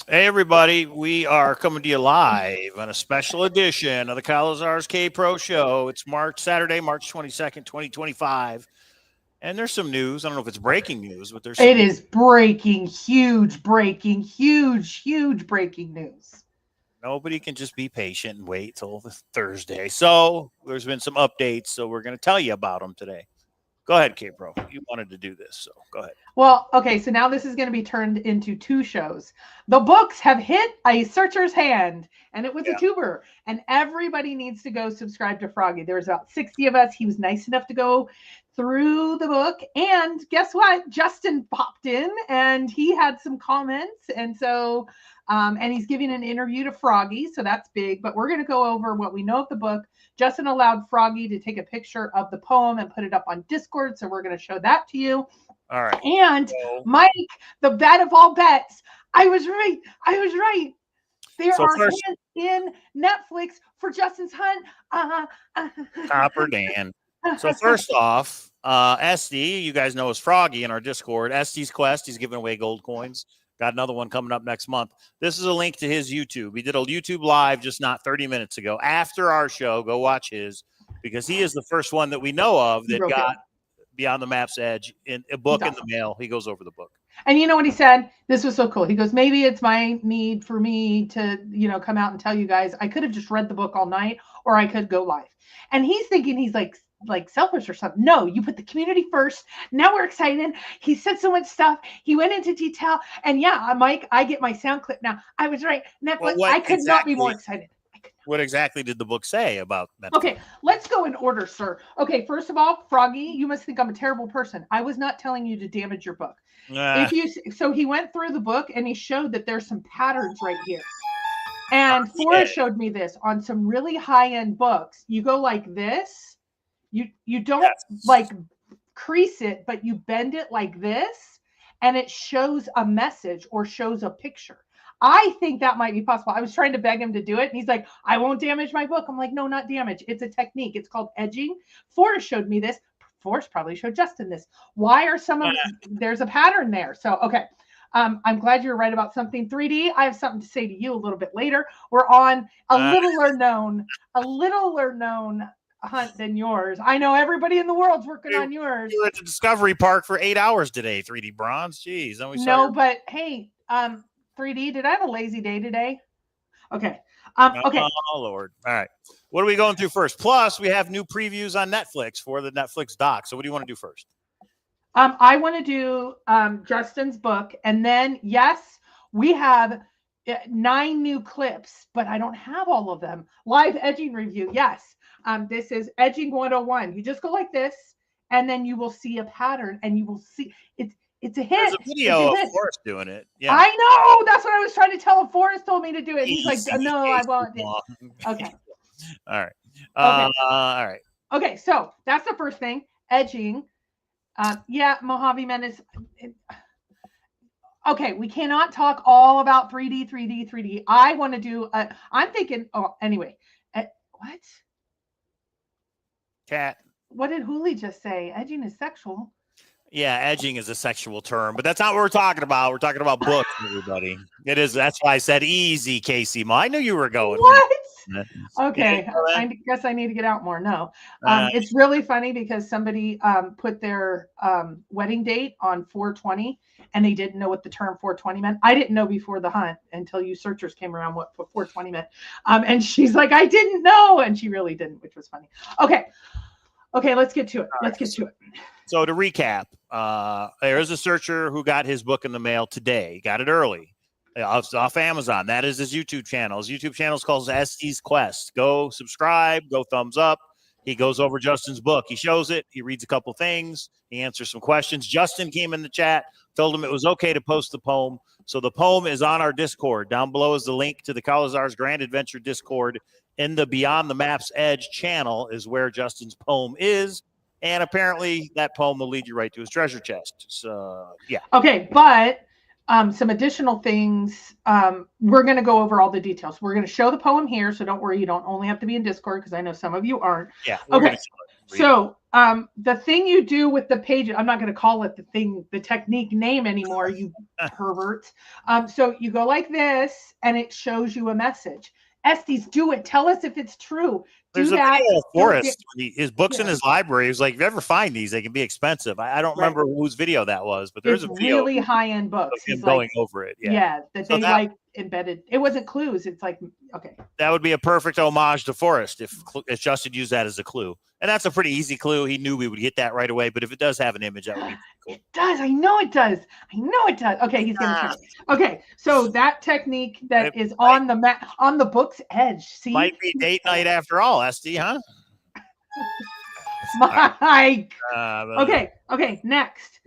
Hey, everybody. We are coming to you live on a special edition of the Cowlazars K Pro Show. It's Saturday, March 22nd, 2025. And there's some news. I don't know if it's breaking news, but there's some It is breaking, huge breaking, huge breaking news. Nobody can just be patient and wait till the Thursday. So there's been some updates. So we're going to tell you about them today. Go ahead, K Pro. You wanted to do this. So go ahead. Well, okay, so now this is going to be turned into two shows. The books have hit a searcher's hand, and it was a Yeah. tuber. And everybody needs to go subscribe to Froggy. There was about 60 of us. He was nice enough to go through the book. And guess what? Justin popped in and he had some comments. And so, and he's giving an interview to Froggy. So that's big. But we're going to go over what we know of the book. Justin allowed Froggy to take a picture of the poem and put it up on Discord. So we're going to show that to you. All right. And Mike, the bet of all bets, I was right. I was right. There are hints in Netflix for Justin's Hunt. Copper Dan. So first off, SD, you guys know is Froggy in our Discord. SD's Quest, he's giving away gold coins. Got another one coming up next month. This is a link to his YouTube. He did a YouTube live just not 30 minutes ago. After our show, go watch his, because he is the first one that we know of that got Beyond the Map's Edge in a book in the mail. He goes over the book. And you know what he said? This was so cool. He goes, maybe it's my need for me to, come out and tell you guys, I could have just read the book all night or I could go live. And he's thinking he's like selfish or something. No, you put the community first. Now we're excited. He said so much stuff. He went into detail. And yeah, Mike, I get my sound clip now. I was right. Netflix, I could not be more excited. What exactly did the book say about Netflix? Okay, let's go in order, sir. Okay, first of all, Froggy, you must think I'm a terrible person. I was not telling you to damage your book. So he went through the book and he showed that there's some patterns right here. And Forrest showed me this on some really high-end books. You go like this. You don't like crease it, but you bend it like this, and it shows a message or shows a picture. I think that might be possible. I was trying to beg him to do it. And he's like, I won't damage my book. I'm like, no, not damage. It's a technique. It's called edging. Forrest showed me this. Forrest probably showed Justin this. Why are some of there's a pattern there? So, okay. I'm glad you're right about something 3D. I have something to say to you a little bit later. We're on a littler known hunt than yours. I know everybody in the world's working on yours. You were at the Discovery Park for 8 hours today, 3D Bronze. Jeez. No, but hey, 3D, did I have a lazy day today? Okay. Okay. Oh, Lord. All right. What are we going through first? Plus, we have new previews on Netflix for the Netflix doc. So what do you want to do first? I want to do Justin's book. And then, yes, we have 9 new clips, but I don't have all of them. Live edging review. Yes. This is Edging 101. You just go like this, and then you will see a pattern, and you will see it's a hit. There's a video of Forrest doing it. Yeah, I know. That's what I was trying to tell him. Forrest told me to do it. He's like, no, I won't. Okay. All right. All right. Okay, so that's the first thing. Edging. Yeah, Mojave Menace. Okay, we cannot talk all about 3D. I want to do. I'm thinking. Oh, anyway. What? Cat. What did Hooli just say? Edging is sexual. Yeah, edging is a sexual term, but that's not what we're talking about. We're talking about books, everybody. It is. That's why I said easy, Casey. I knew you were going. What? Okay, I guess I need to get out more. No, it's really funny because somebody put their wedding date on 4/20, and they didn't know what the term 4/20 meant. I didn't know before the hunt until you searchers came around what 4/20 meant. And she's like, I didn't know, and she really didn't, which was funny. Okay, let's get to it. Let's get to it. So to recap, there is a searcher who got his book in the mail today. Got it early. Off Amazon. That is his YouTube channel. His YouTube channel is called SD's Quest. Go subscribe, go thumbs up. He goes over Justin's book. He shows it. He reads a couple things. He answers some questions. Justin came in the chat, told him it was okay to post the poem. So the poem is on our Discord. Down below is the link to the Cowlazars Grand Adventure Discord. In the Beyond the Map's Edge channel is where Justin's poem is. And apparently that poem will lead you right to his treasure chest. So, yeah. Okay, but some additional things. We're going to go over all the details. We're going to show the poem here, so don't worry. You don't only have to be in Discord because I know some of you aren't. Yeah. Okay. So the thing you do with the page, I'm not going to call it the technique name anymore, you perverts. So you go like this and it shows you a message. Estes, do it. Tell us if it's true. There's Do a that. video of Forrest. His books in his library. He was like, if you ever find these, they can be expensive. I don't remember whose video that was, but there's a video really high-end books. Of him going over it. That they like embedded. It wasn't clues. It's like, okay. That would be a perfect homage to Forrest if Justin used that as a clue. And that's a pretty easy clue. He knew we would get that right away. But if it does have an image, that would be cool. It does. I know it does. Okay, he's going to turn. Okay, so that technique that is on the book's edge. See? Might be date night after all, SD, huh? Mike. Okay, next.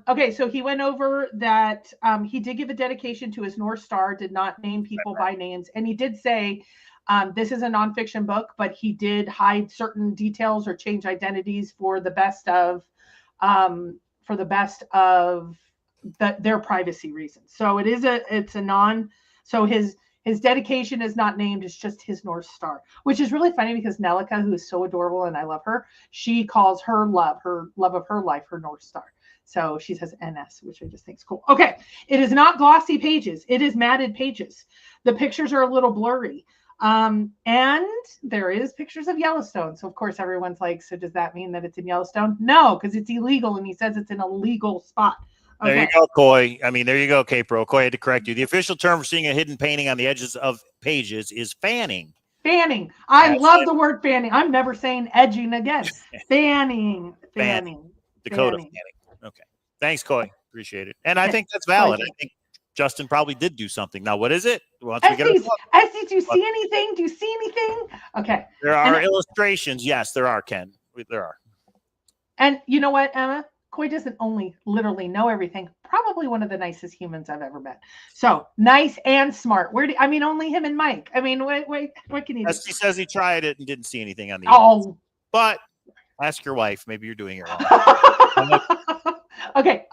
Okay, so he went over that he did give a dedication to his North Star, did not name people by names, and he did say this is a nonfiction book, but he did hide certain details or change identities for the best of their privacy reasons. So so his dedication is not named. It's just his North Star, which is really funny because Nelica, who is so adorable and I love her, she calls her love of her life, her North Star. So she says NS, which I just think is cool. Okay. It is not glossy pages. It is matted pages. The pictures are a little blurry. And there is pictures of Yellowstone. So of course everyone's like, so does that mean that it's in Yellowstone? No, because it's illegal. And he says it's in a legal spot. Okay. There you go, Coy. I mean, there you go, K-Pro. Coy had to correct you. The official term for seeing a hidden painting on the edges of pages is fanning. Fanning. I love the word fanning. I'm never saying edging again. Fanning. Dakota fanning. Okay. Thanks, Coy. Appreciate it. And I think that's valid. I think Justin probably did do something. Now, what is it? Estes, do you see anything? Do you see anything? Okay. There are illustrations. Yes, there are, Ken. There are. And you know what, Emma? Coy doesn't only literally know everything. Probably one of the nicest humans I've ever met. So nice and smart. Only him and Mike. I mean, what can he do? He says he tried it and didn't see anything on the end. But ask your wife. Maybe you're doing it wrong. Okay.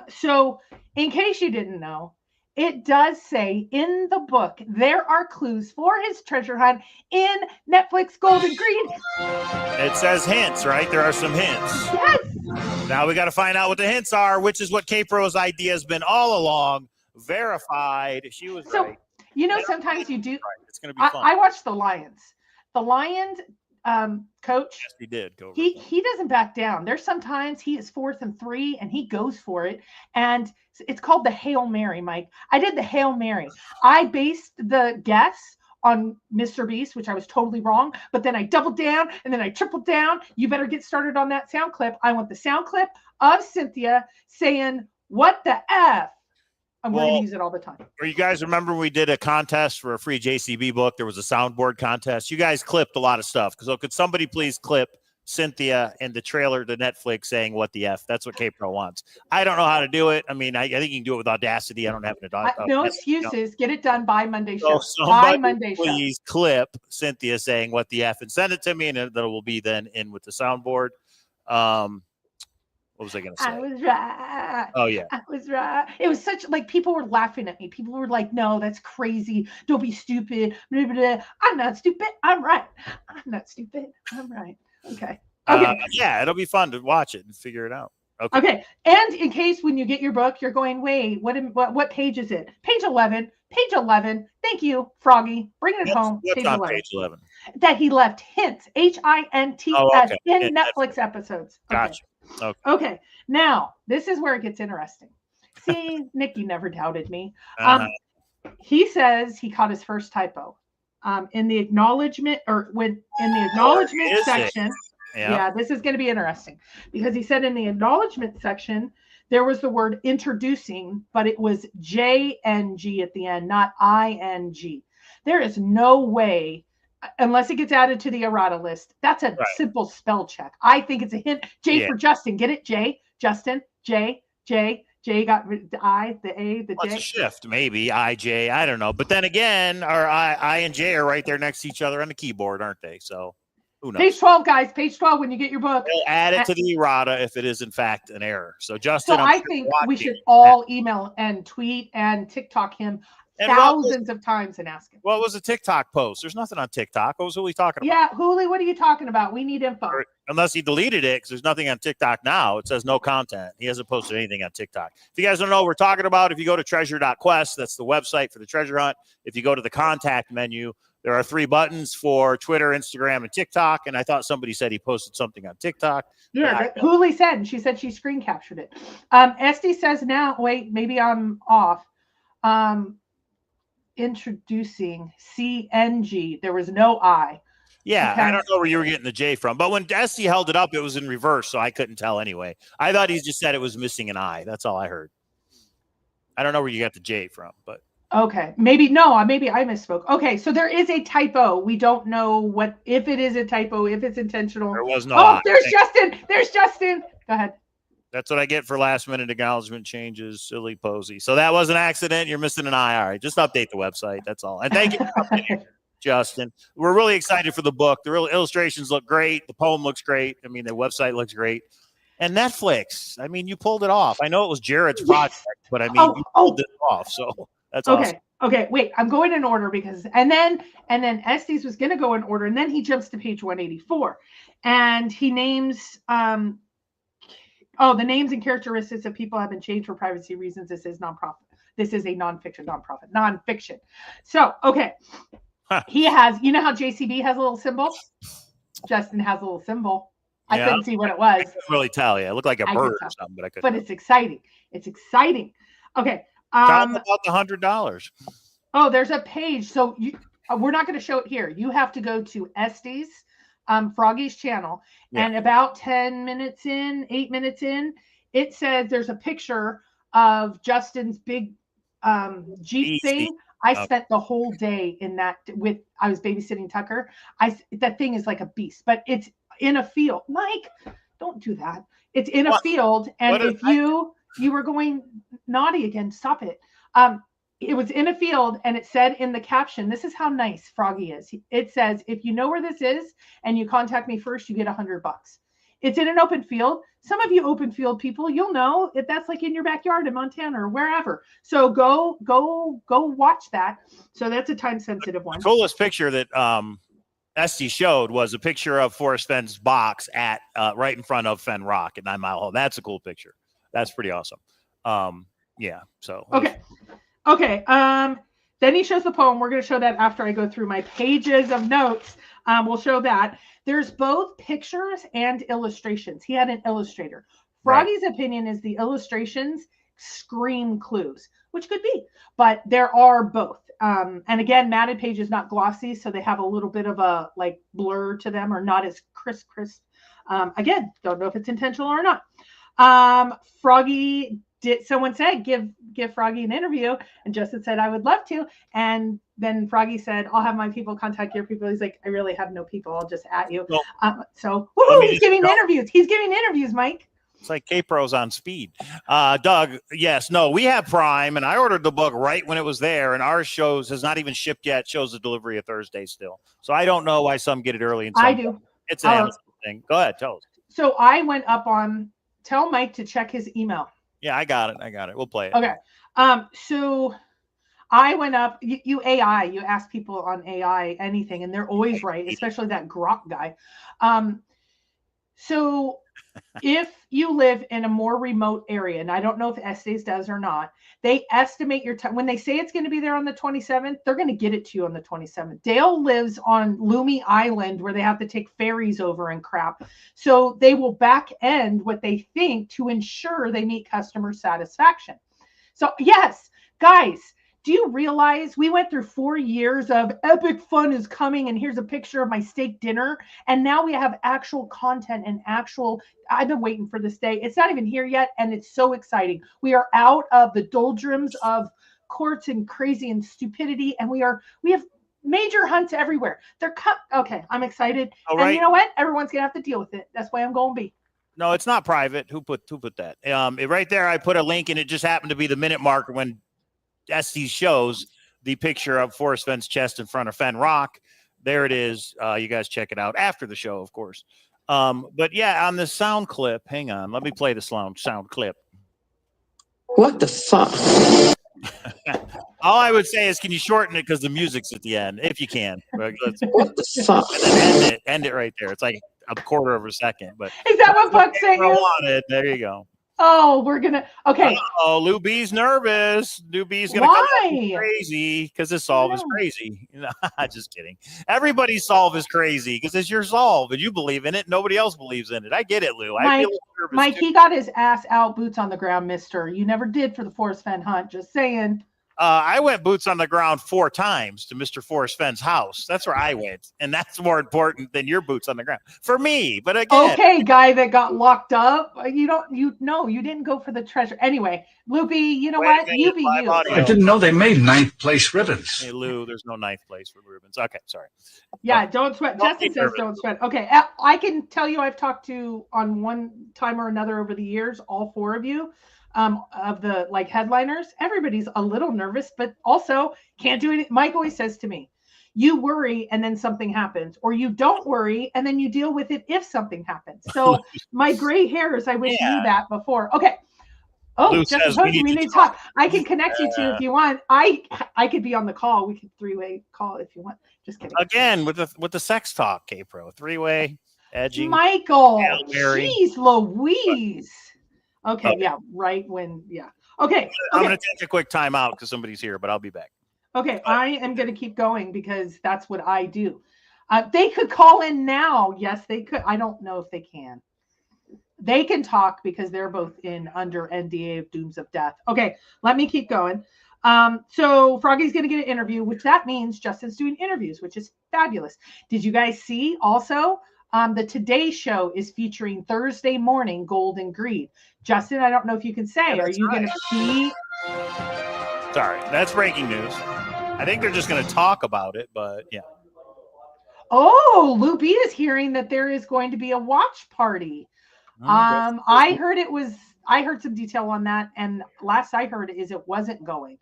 So in case you didn't know, it does say in the book there are clues for his treasure hunt in Netflix Golden Green. It says hints, right? There are some hints. Yes. Now we got to find out what the hints are, which is what K-Pro's idea has been all along. Verified. She was right. Sometimes you do. Right. It's going to be fun. I watched the Lions. The Lions coach. Yes, he did. He doesn't back down. There's sometimes he is 4th and 3 and he goes for it. And it's called the Hail Mary, Mike. I did the Hail Mary. I based the guess on Mr. Beast, which I was totally wrong. But then I doubled down and then I tripled down. You better get started on that sound clip. I want the sound clip of Cynthia saying, "What the F?" I'm going to use it all the time. You guys remember we did a contest for a free JCB book? There was a soundboard contest. You guys clipped a lot of stuff. So could somebody please clip Cynthia and the trailer to Netflix saying "What the F"? That's what K-Pro wants. I don't know how to do it. I mean, I think you can do it with Audacity. I don't have no excuses. Get it done by Monday show. Please clip Cynthia saying "What the F" and send it to me, and that will be then in with the soundboard. What was I going to say? I was right. Oh, yeah. I was right. It was such people were laughing at me. People were like, no, that's crazy. Don't be stupid. Blah, blah, blah. I'm not stupid. I'm right. I'm not stupid. I'm right. Okay. Yeah, it'll be fun to watch it and figure it out. Okay. And in case when you get your book, you're going, wait, what page is it? Page 11. Page 11. Thank you, Froggy. Bringing it home. What's on page 11? That he left hints, HINTS, in Netflix episodes. Okay. Gotcha. Okay. Now, this is where it gets interesting. See, Nikki never doubted me. He says he caught his first typo in the acknowledgement section. Yeah, this is going to be interesting because he said in the acknowledgement section, there was the word introducing, but it was JNG at the end, not ING. There is no way, unless it gets added to the errata list, that's a simple spell check. I think it's a hint. J for Justin. Get it? J, Justin, J got the I, the A, the J. It's a shift, maybe. IJ, I don't know. But then again, our I and J are right there next to each other on the keyboard, aren't they? So who knows? Page 12, guys. Page 12 when you get your book. We'll add it to the errata if it is, in fact, an error. So, Justin, I think we should all email and tweet and TikTok him. And thousands of times and ask him. What was a TikTok post? There's nothing on TikTok. What was Hooli talking about? Yeah, Hooli, what are you talking about? We need info. Unless he deleted it, because there's nothing on TikTok now. It says no content. He hasn't posted anything on TikTok. If you guys don't know what we're talking about, if you go to treasure.quest, that's the website for the treasure hunt. If you go to the contact menu, there are 3 buttons for Twitter, Instagram, and TikTok. And I thought somebody said he posted something on TikTok. Yeah, Hooli said, and she said she screen captured it. Esty says now, wait, maybe I'm off. Introducing CNG. There was no I. Yeah, okay. I don't know where you were getting the J from, but when Esty held it up, it was in reverse, so I couldn't tell anyway. I thought he just said it was missing an I. That's all I heard. I don't know where you got the J from, but okay, maybe I misspoke. Okay, so there is a typo. We don't know if it is a typo, if it's intentional. There was no. Oh, there's Justin. There's Justin. Go ahead. That's what I get for last minute acknowledgement changes. Silly Posey. So that was an accident. You're missing an I. All right, just update the website. That's all. And thank you for updating, Justin. We're really excited for the book. The real illustrations look great. The poem looks great. I mean, the website looks great. And Netflix. I mean, you pulled it off. I know it was Jared's project, but I mean, you pulled it off. So that's okay. Awesome. Okay, wait. I'm going in order because and then Estes was going to go in order, and then he jumps to page 184, and he names the names and characteristics of people have been changed for privacy reasons. This is nonprofit. This is a nonfiction. So, okay. He has, you know how JCB has a little symbol? Justin has a little symbol. I couldn't see what it was. I couldn't really tell you. It looked like a bird or something, but I couldn't. But it's exciting. It's exciting. Okay. Tell them about the $100. Oh, there's a page. So we're not going to show it here. You have to go to Estes. Froggy's channel, and about 8 minutes in, it says there's a picture of Justin's big Jeep thing. I spent the whole day in that I was babysitting Tucker. That thing is like a beast, but it's in a field. Mike, don't do that. It's in a field, and if you were going naughty again, stop it. It was in a field, and it said in the caption, this is how nice Froggy is. It says, if you know where this is and you contact me first, you get $100. It's in an open field. Some of you open field people, you'll know if that's like in your backyard in Montana or wherever. So go watch that. So that's a time sensitive one. The coolest picture that Esty showed was a picture of Forrest Fenn's box at right in front of Fenn Rock at 9 Mile Hole. That's a cool picture. That's pretty awesome. Yeah. So Okay. Then he shows the poem. We're going to show that after I go through my pages of notes. We'll show that. There's both pictures and illustrations. He had an illustrator. Froggy's opinion is the illustrations scream clues, which could be, but there are both. And again, matted page is not glossy, so they have a little bit of a like blur to them or not as crisp. Again, don't know if it's intentional or not. Froggy someone said give Froggy an interview, and Justin said I would love to, and then Froggy said I'll have my people contact your people. He's like, I really have no people, I'll just at you. So he's giving interviews, Mike. It's like K-Pro's on speed. Doug, yes, no, we have Prime, and I ordered the book right when it was there, and ours has not even shipped yet. Shows the delivery of Thursday still. So I don't know why some get it early and some I do. It's an Amazon thing. Go ahead, tell us. So I went up on, tell Mike to check his email. Yeah, I got it. We'll play it. Okay. So I went up, you ask people on AI anything, and they're always right, especially that Grok guy. So if you live in a more remote area, and I don't know if Estes does or not, they estimate your time. When they say it's going to be there on the 27th, they're going to get it to you on the 27th. Dale lives on Loomy Island where they have to take ferries over and crap. So they will back end what they think to ensure they meet customer satisfaction. So yes, guys, do you realize we went through 4 years of epic fun is coming, and here's a picture of my steak dinner, and now we have actual content and I've been waiting for this day. It's not even here yet, and it's so exciting. We are out of the doldrums of courts and crazy and stupidity, and we have major hunts everywhere. Okay, I'm excited. And you know what? Everyone's gonna have to deal with it. That's why I'm going to be. No, it's not private. Who put that? Right there, I put a link, and it just happened to be the minute marker when Esty shows the picture of Forrest Fenn's chest in front of Fenn Rock. There it is. You guys check it out after the show, of course. But yeah, on the sound clip, hang on. Let me play the sound clip. What the fuck? All I would say is, can you shorten it because the music's at the end, if you can. What the fuck? And then end it right there. It's like a quarter of a second. But is that what Buck's saying? Wanted. There you go. Oh, we're gonna. Okay. Oh, Lou B's nervous. Lou B's gonna come up crazy because his solve is crazy. Just kidding. Everybody's solve is crazy because it's your solve and you believe in it. Nobody else believes in it. I get it, Lou. I feel nervous. Mike, he got his ass out, boots on the ground, mister. You never did for the Forrest Fenn hunt. Just saying. I went boots on the ground 4 times to Mr. Forrest Fenn's house. That's where I went. And that's more important than your boots on the ground for me. But again, okay, guy that got locked up. You didn't go for the treasure. Anyway, Loopy, you know what? You be you. I didn't know they made 9th place ribbons. Hey, Lou, there's no 9th place for ribbons. Okay, sorry. Yeah, don't sweat. Justin says don't sweat. Okay, I can tell you I've talked to on one time or another over the years, all 4 of you. Of the like headliners, everybody's a little nervous, but also can't do it. Mike always says to me, you worry and then something happens, or you don't worry and then you deal with it if something happens. So my gray hairs, I wish knew that before. Okay. Oh, Lou just suppose we need to talk. I can connect you to if you want. I could be on the call. We could 3-way call if you want. Just kidding. Again with the sex talk, K-Pro. 3-way edging. Michael, jeez Louise. Okay, yeah, right when, yeah. Okay. I'm going to take a quick time out because somebody's here, but I'll be back. Okay, I am going to keep going because that's what I do. They could call in now. Yes, they could. I don't know if they can. They can talk because they're both under NDA of dooms of death. Okay, let me keep going. So Froggy's going to get an interview, which that means Justin's doing interviews, which is fabulous. Did you guys see also? The Today Show is featuring Thursday morning Gold and Greed. Justin, I don't know if you can say, are you going to be? Sorry, that's breaking news. I think they're just going to talk about it, but yeah. Oh, Lou B is hearing that there is going to be a watch party. I heard some detail on that, and last I heard is it wasn't going.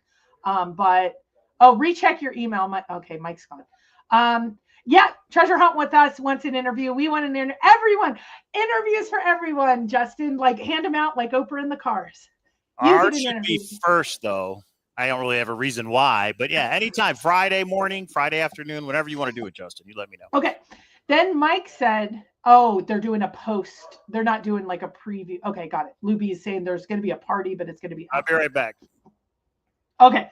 Recheck your email. Mike's gone. Yeah, Treasure Hunt with us wants an interview. We want an everyone. Interviews for everyone, Justin. Like, hand them out like Oprah in the cars. Ours should be first, though. I don't really have a reason why. But, yeah, anytime. Friday morning, Friday afternoon, whenever you want to do it, Justin. You let me know. Okay. Then Mike said, oh, they're doing a post. They're not doing like a preview. Okay, got it. Luby is saying there's going to be a party, but it's going to be. I'll be right back. Okay.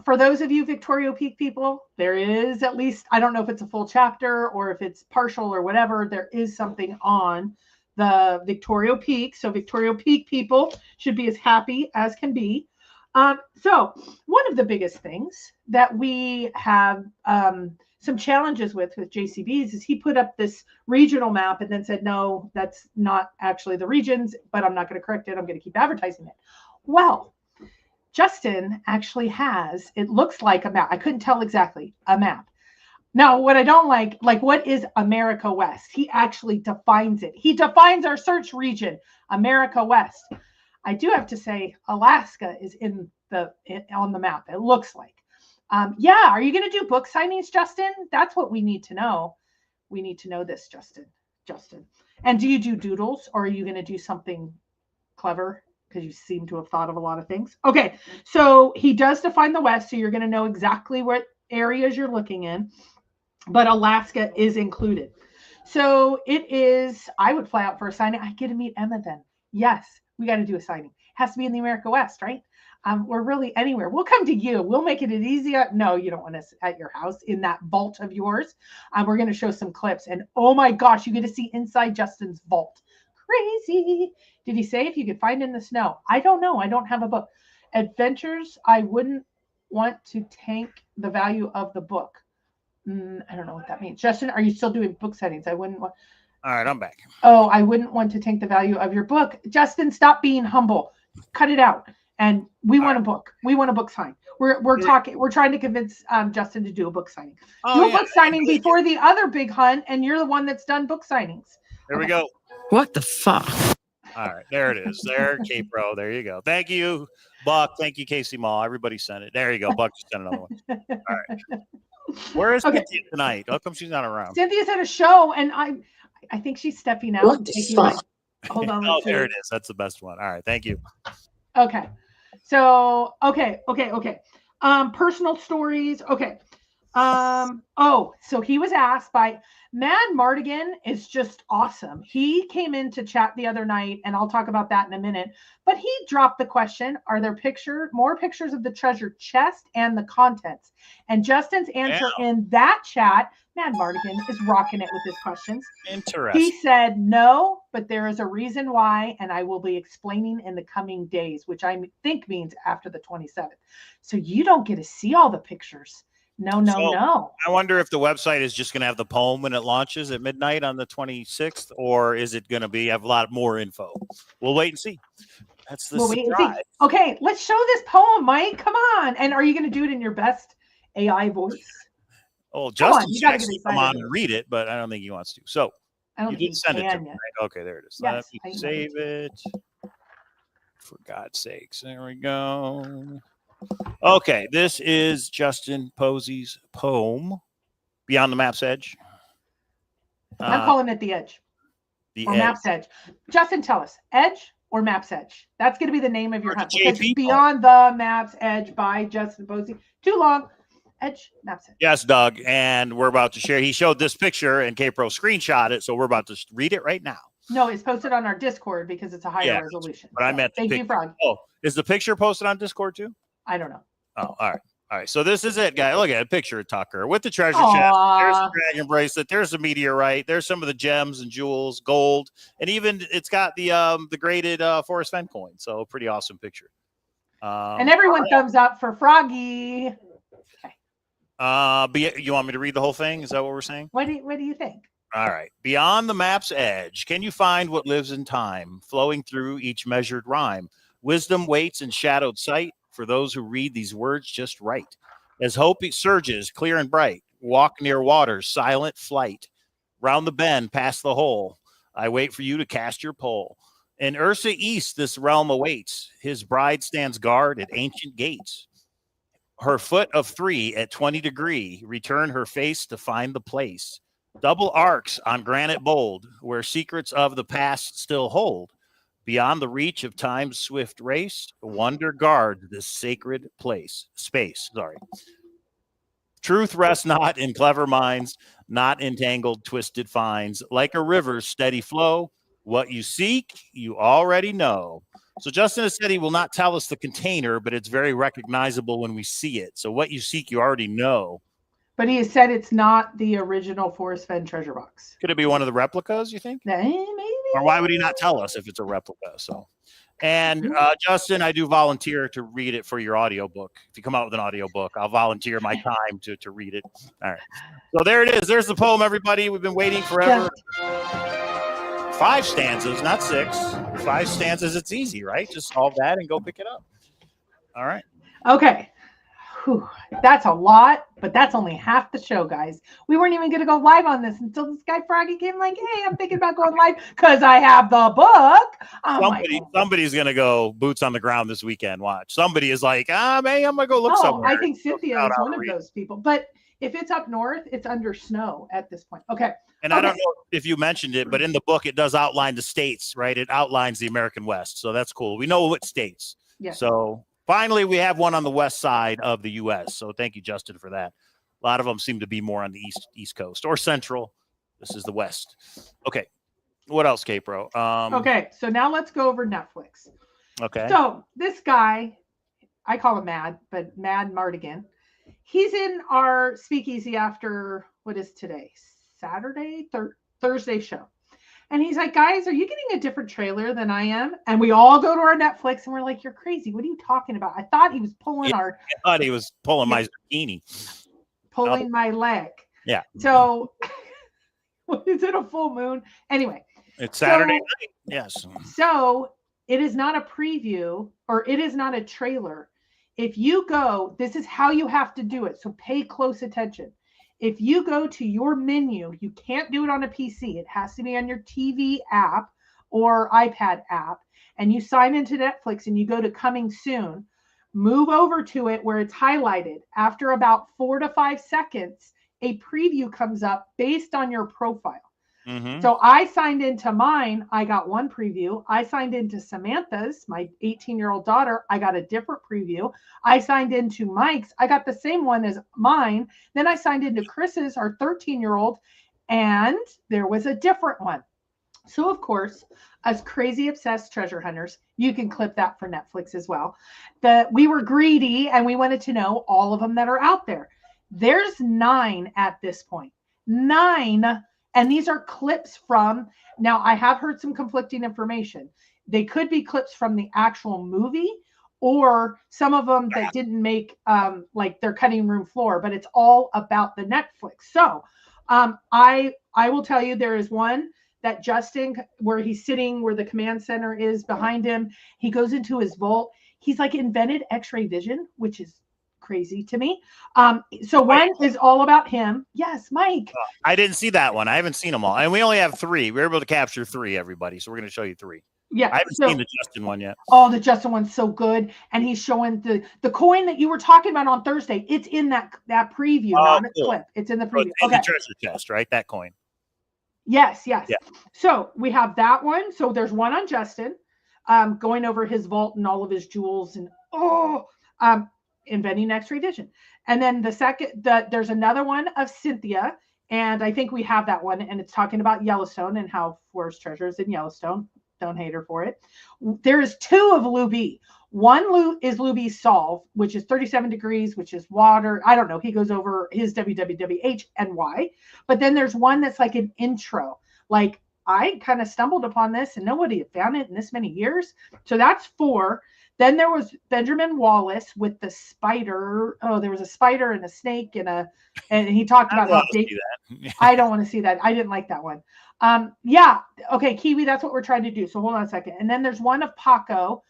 For those of you Victoria Peak people, there is at least, I don't know if it's a full chapter or if it's partial or whatever, there is something on the Victoria Peak. So Victoria Peak people should be as happy as can be. So one of the biggest things that we have some challenges with JCBs is he put up this regional map and then said, no, that's not actually the regions, but I'm not going to correct it. I'm going to keep advertising it. Well, Justin actually has, it looks like a map. I couldn't tell exactly, a map. Now, what I don't like what is America West? He actually defines it. He defines our search region, America West. I do have to say, Alaska is on the map. It looks like. Yeah, are you going to do book signings, Justin? That's what we need to know. We need to know this, Justin. And do you do doodles, or are you going to do something clever? Because you seem to have thought of a lot of things. Okay, so he does define the West, so you're going to know exactly what areas you're looking in, but Alaska is included. So it is, I would fly out for a signing. I get to meet Emma then. Yes, we got to do a signing. Has to be in the America West, right? We're really anywhere. We'll come to you. We'll make it easy. No, you don't want us at your house in that vault of yours. We're going to show some clips. And oh my gosh, you get to see inside Justin's vault. Crazy. Did he say if you could find in the snow? I don't know. I don't have a book. Adventures, I wouldn't want to tank the value of the book. I don't know what that means. Justin, are you still doing book signings? I wouldn't want. All right, I'm back. Oh, I wouldn't want to tank the value of your book. Justin, stop being humble. Cut it out. And we want a book. We want a book sign. We're talking. We're trying to convince Justin to do a book signing. Do a book signing before the other big hunt, and you're the one that's done book signings. There we go. What the fuck? All right, there it is. There, K-Pro. There you go. Thank you, Buck. Thank you, Casey Mall. Everybody sent it. There you go. Buck just sent another one. All right. Where is Cynthia tonight? How come she's not around? Cynthia's at a show, and I think she's stepping out. What the fuck? Hold on. Oh, there it is. That's the best one. All right. Thank you. Okay. So, okay. Personal stories. Okay. So he was asked by Mad Mardigan is just awesome. He came in to chat the other night, and I'll talk about that in a minute. But he dropped the question: are there more pictures of the treasure chest and the contents? And Justin's answer in that chat, Mad Mardigan is rocking it with his questions. Interesting. He said no, but there is a reason why, and I will be explaining in the coming days, which I think means after the 27th. So you don't get to see all the pictures. No. I wonder if the website is just going to have the poem when it launches at midnight on the 26th, or is it going to have a lot more info? We'll wait and see. That's the surprise. Okay, let's show this poem, Mike. Come on. And are you going to do it in your best AI voice? Oh, Justin's going to come on and read it, but I don't think he wants to. So you didn't send it to me, right? Okay, there it is. Yes, let me save it. For God's sakes. There we go. Okay, this is Justin Posey's poem, Beyond the Map's Edge. I'm calling it The Edge. Or Map's Edge. Justin, tell us, Edge or Map's Edge? That's going to be the name of your hunt. Because Beyond the Map's Edge by Justin Posey. Too long. Edge, Map's Edge. Yes, Doug, and we're about to share. He showed this picture, and K-Pro screenshot it, so we're about to read it right now. No, it's posted on our Discord because it's a higher resolution. But I meant thank you, Frog. Oh, is the picture posted on Discord too? I don't know. Oh, all right. So this is it, guys. Look at a picture of Tucker with the treasure chest. There's the dragon bracelet. There's the meteorite. There's some of the gems and jewels, gold, and even it's got the graded Forrest Fenn coin. So pretty awesome picture. And everyone thumbs up for Froggy. Okay. You want me to read the whole thing? Is that what we're saying? What do you think? All right. Beyond the map's edge, can you find what lives in time, flowing through each measured rhyme? Wisdom waits in shadowed sight for those who read these words just right. As hope surges clear and bright, walk near waters, silent flight. Round the bend, past the hole, I wait for you to cast your pole. In Ursa East, this realm awaits. His bride stands guard at ancient gates. Her foot of 3 at 20 degree, return her face to find the place. Double arcs on granite bold, where secrets of the past still hold. Beyond the reach of time's swift race, wonder guard this sacred space. Truth rests not in clever minds, not entangled, twisted finds. Like a river's steady flow, what you seek, you already know. So Justin has said he will not tell us the container, but it's very recognizable when we see it. So what you seek, you already know. But he has said it's not the original Forrest Fenn treasure box. Could it be one of the replicas, you think? Maybe. Or why would he not tell us if it's a replica? So, and Justin, I do volunteer to read it for your audiobook. If you come out with an audiobook, I'll volunteer my time to read it. All right. So there it is. There's the poem, everybody. We've been waiting forever. 5 stanzas, not 6. 5 stanzas. It's easy, right? Just solve that and go pick it up. All right. Okay. Whew, that's a lot, but that's only half the show, guys. We weren't even going to go live on this until this guy Froggy came like, hey, I'm thinking about going live because I have the book. Somebody's going to go boots on the ground this weekend. Watch. Somebody is like, hey, I'm going to go look somewhere. I think Cynthia is one of those people. But if it's up north, it's under snow at this point. Okay. And I don't know if you mentioned it, but in the book, it does outline the states, right? It outlines the American West. So that's cool. We know what states. Yes. So finally, we have one on the west side of the U.S. So thank you, Justin, for that. A lot of them seem to be more on the east coast or central. This is the west. Okay. What else, K-Pro? Okay. So now let's go over Netflix. Okay. So this guy, I call him Mad, but Mad Mardigan. He's in our speakeasy after, what is today? Saturday? Thursday show. And he's like, guys, are you getting a different trailer than I am? And we all go to our Netflix and we're like, you're crazy. What are you talking about? I thought he was pulling I thought he was pulling my zucchini. Pulling my leg. Yeah. So is it a full moon? Anyway. It's Saturday night. Yes. So it is not a preview or it is not a trailer. If you go, this is how you have to do it. So pay close attention. If you go to your menu, you can't do it on a PC. It has to be on your TV app or iPad app. And you sign into Netflix and you go to coming soon. Move over to it where it's highlighted. After about 4 to 5 seconds, a preview comes up based on your profile. So I signed into mine. I got one preview. I signed into Samantha's, my 18-year-old daughter. I got a different preview. I signed into Mike's. I got the same one as mine. Then I signed into Chris's, our 13-year-old, and there was a different one. So, of course, as crazy obsessed treasure hunters, you can clip that for Netflix as well. We were greedy and we wanted to know all of them that are out there. There's 9 at this point. 9. And these are clips from, now I have heard some conflicting information. They could be clips from the actual movie or some of them that didn't make like their cutting room floor, but it's all about the Netflix. So I will tell you, there is one that Justin, where he's sitting, where the command center is behind him, he goes into his vault. He's like invented X-ray vision, which is crazy to me. So one is all about him. Yes, Mike. I didn't see that one. I haven't seen them all. And we only have 3. We were able to capture 3, everybody. So we're going to show you 3. Yeah. I haven't seen the Justin one yet. Oh, the Justin one's so good. And he's showing the coin that you were talking about on Thursday. It's in that preview, not a clip. It's in the preview. So it's in the treasure chest, right? That coin. Yes. Yeah. So we have that one. So there's one on Justin going over his vault and all of his jewels and inventing X-ray vision. And then the second, there's another one of Cynthia. And I think we have that one. And it's talking about Yellowstone and how forest treasures in Yellowstone. Don't hate her for it. There is 2 of Lou B. One is Lou B's Solve, which is 37 degrees, which is water. I don't know. He goes over his WWWH and why. But then there's one that's like an intro. Like, I kind of stumbled upon this and nobody had found it in this many years. So that's 4. Then there was Benjamin Wallace with the spider. Oh, there was a spider and a snake and he talked about how I don't want to see that. I didn't like that one. Yeah. Okay, Kiwi, that's what we're trying to do. So hold on a second. And then there's one of Paco.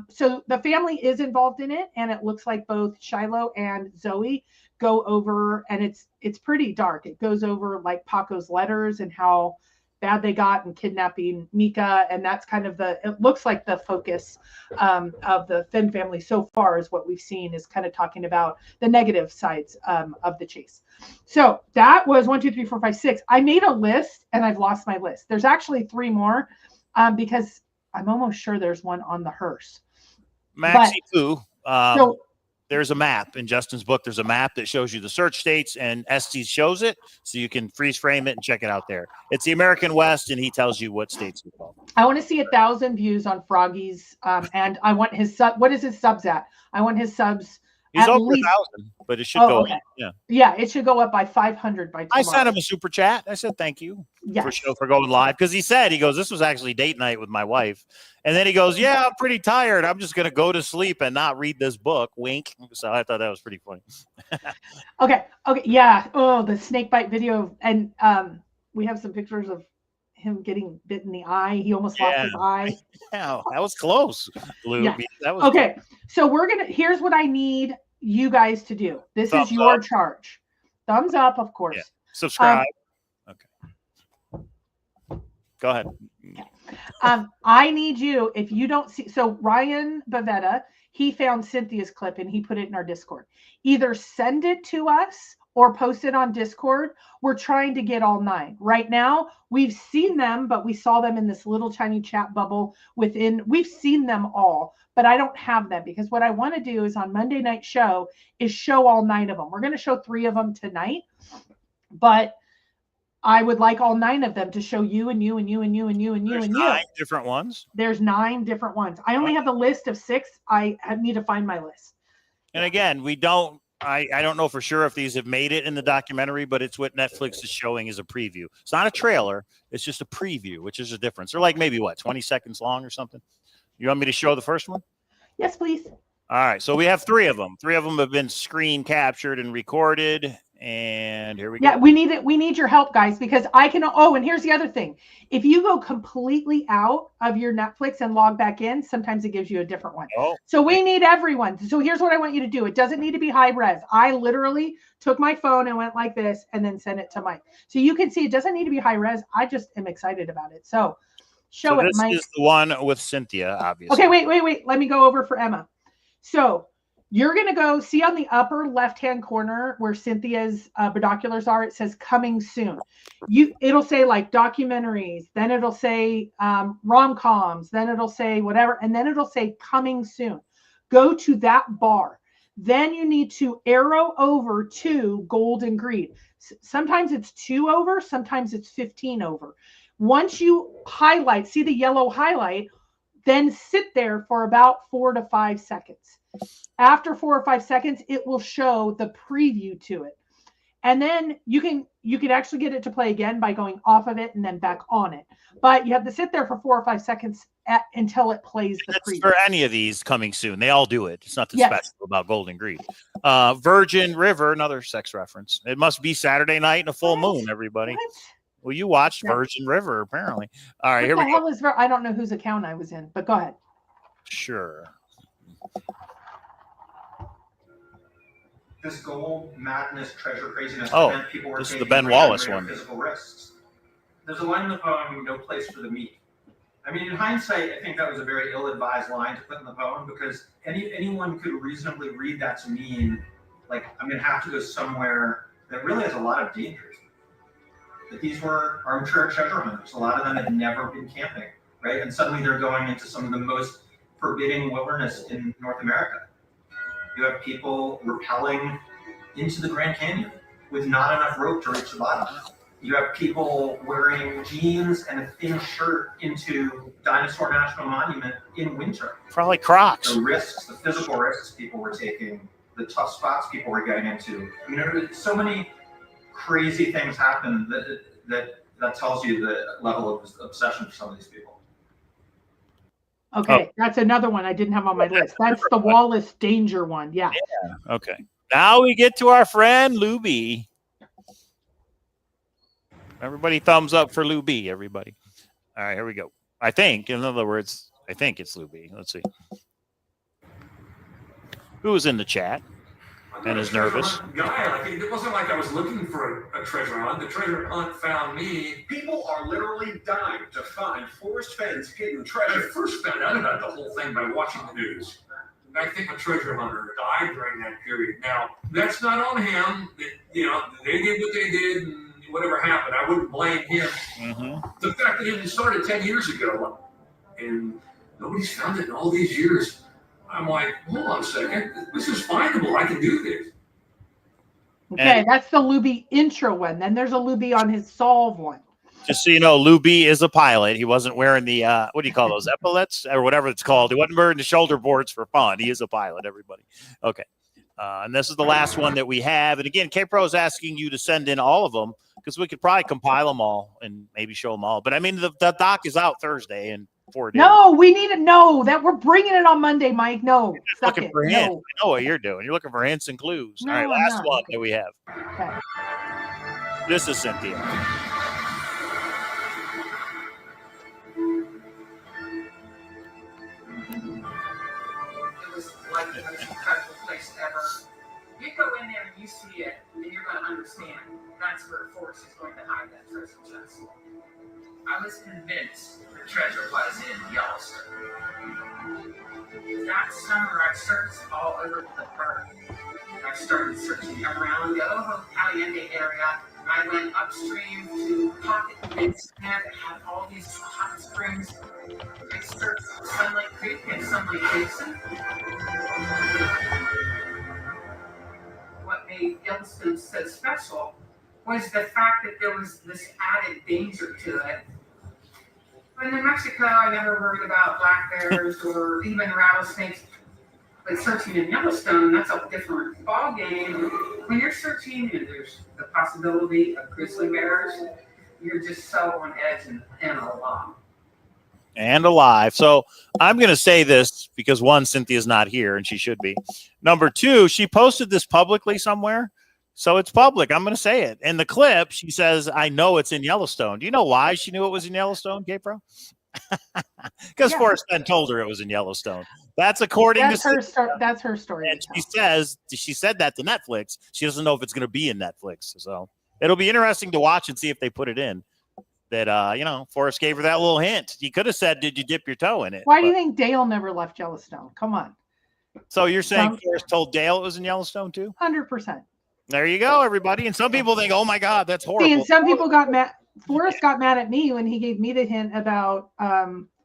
So the family is involved in it, and it looks like both Shiloh and Zoe go over, and it's pretty dark. It goes over like Paco's letters and how bad they got in kidnapping Mika, and that's kind of it looks like the focus of the Fenn family so far is what we've seen is kind of talking about the negative sides of the chase. So that was 1, 2, 3, 4, 5, 6. I made a list and I've lost my list. There's actually 3 more because I'm almost sure there's one on the hearse. Maxie Poo. There's a map in Justin's book. There's a map that shows you the search states, and Estes shows it, so you can freeze frame it and check it out there. It's the American West, and he tells you what states are called. I want to see 1,000 views on Froggy's, and I want his sub. What is his subs at? I want his subs. He's over 1,000, but it should go up. Yeah, it should go up by 500 by tomorrow. I sent him a super chat. I said thank you for going live, because he goes, this was actually date night with my wife. And then he goes, yeah, I'm pretty tired. I'm just going to go to sleep and not read this book. Wink. So I thought that was pretty funny. Okay. Yeah. Oh, the snake bite video. And we have some pictures of him getting bit in the eye. He almost lost his eye. Yeah, that was close, Lou. Yeah. That was okay. Cool. So here's what I need you guys to do. This is your charge. Thumbs up, of course. Yeah. Subscribe. Okay. Go ahead. Okay. I need you, if you don't see, so Ryan Bavetta, he found Cynthia's clip and he put it in our Discord. Either send it to us or post it on Discord. We're trying to get all 9. Right now, we've seen them, but we saw them in this little tiny chat bubble we've seen them all, but I don't have them because what I want to do is on Monday night show is show all 9 of them. We're going to show 3 of them tonight, but I would like all 9 of them to show you and you and you and you and you and you and you. 9 different ones. There's 9 different ones. I only have the list of 6. I need to find my list. And again, I don't know for sure if these have made it in the documentary, but it's what Netflix is showing as a preview. It's not a trailer. It's just a preview, which is a difference. They're like maybe 20 seconds long or something. You want me to show the first one? Yes, please. All right. So we have 3 of them. 3 of them have been screen captured and recorded. And here we go. Yeah, we need it. We need your help, guys, because I can. Oh, and here's the other thing. If you go completely out of your Netflix and log back in, sometimes it gives you a different one. Oh. So we need everyone. So here's what I want you to do. It doesn't need to be high res. I literally took my phone and went like this and then sent it to Mike. So you can see it doesn't need to be high res. I just am excited about it. So show it, Mike. This is the one with Cynthia, obviously. Okay, wait. Let me go over for Emma. So You're going to go see on the upper left-hand corner where Cynthia's binoculars are. It says coming soon. It'll say like documentaries. Then it'll say rom-coms. Then it'll say whatever. And then it'll say coming soon. Go to that bar. Then you need to arrow over to Gold and Greed. Sometimes it's 2 over. Sometimes it's 15 over. Once you highlight, see the yellow highlight, then sit there for about 4 to 5 seconds. After 4 or 5 seconds, it will show the preview to it. And then you can actually get it to play again by going off of it and then back on it. But you have to sit there for 4 or 5 seconds until it plays the preview. For any of these coming soon. They all do it. It's nothing special about Gold and Greed. Virgin River, another sex reference. It must be Saturday night and a full moon, everybody. What? Well, you watched Virgin River, apparently. All right, here we go. I don't know whose account I was in, but go ahead. Sure. This gold madness, treasure craziness. Oh, people were this is the Ben Wallace one. Physical risks. There's a line in the poem, "No place for the meat." I mean, in hindsight, I think that was a very ill-advised line to put in the poem because anyone could reasonably read that to mean, like, I'm going to have to go somewhere that really has a lot of dangers. That these were armchair treasure hunters. A lot of them had never been camping, right? And suddenly they're going into some of the most forbidding wilderness in North America. You have people rappelling into the Grand Canyon with not enough rope to reach the bottom. You have people wearing jeans and a thin shirt into Dinosaur National Monument in winter. Probably Crocs. The risks, the physical risks people were taking, the tough spots people were getting into. I mean, there were so many crazy things happen that tells you the level of obsession for some of these people. Okay, that's another one I didn't have on my list. That's the Wallace Danger one. Yeah. Okay. Now we get to our friend Lou B. Everybody thumbs up for Lou B, everybody. All right, here we go. I think, in other words, I think it's Lou B. Let's see. Who was in the chat and is nervous? Guy, it wasn't like I was looking for a treasure hunt. The treasure hunt found me. People are literally dying to find Forrest Fenn's hidden treasure. I first found out about the whole thing by watching the news. I think a treasure hunter died during that period. Now, that's not on him. They did what they did, and whatever happened, I wouldn't blame him. Mm-hmm. The fact that it started 10 years ago, and nobody's found it in all these years. I'm like, hold on a second. This is findable. I can do this. Okay, that's the Luby intro one. Then there's a Luby on his solve one. Just so you know, Lou B is a pilot. He wasn't wearing the, what do you call those, epaulets or whatever it's called. He wasn't wearing the shoulder boards for fun. He is a pilot, everybody. Okay. And this is the last one that we have. And again, K-Pro is asking you to send in all of them because we could probably compile them all and maybe show them all. But I mean, the doc is out Thursday and 4 days. No, we need to know that we're bringing it on Monday, Mike. No, stop looking it. for hints. No. I know what you're doing. You're looking for hints and clues. No, all right, I'm last not. one Okay. that we have. Okay. This is Cynthia. It was like the most incredible place ever. You go in there and you see it, and you're going to understand that's where Forrest is going to hide that treasure chest. I was convinced the treasure was in Yellowstone. That summer, I searched all over the park. I started searching around the Aliante area. I went upstream to Pocket Pits that had all these hot springs. I searched Sunlight Creek and Sunlight Basin. What made Yellowstone so special was the fact that there was this added danger to it. In New Mexico, I never worried about black bears or even rattlesnakes. But searching in Yellowstone, that's a different ball game. When you're searching and there's the possibility of grizzly bears, you're just so on edge and alive. And alive. So I'm going to say this because one, Cynthia's not here and she should be. Number two, she posted this publicly somewhere. So it's public. I'm going to say it. In the clip, she says, I know it's in Yellowstone. Do you know why she knew it was in Yellowstone, K-Pro? Because Forrest Fenn told her it was in Yellowstone. That's according that's to her story. That's her story. And she said that to Netflix. She doesn't know if it's going to be in Netflix. So it'll be interesting to watch and see if they put it in. That Forrest gave her that little hint. He could have said, "Did you dip your toe in it?" Why do you think Dale never left Yellowstone? Come on. So you're saying Forrest told Dale it was in Yellowstone too? 100%. There you go, everybody. And some people think, oh my God, that's horrible. See, and some people got mad. Forrest got mad at me when he gave me the hint about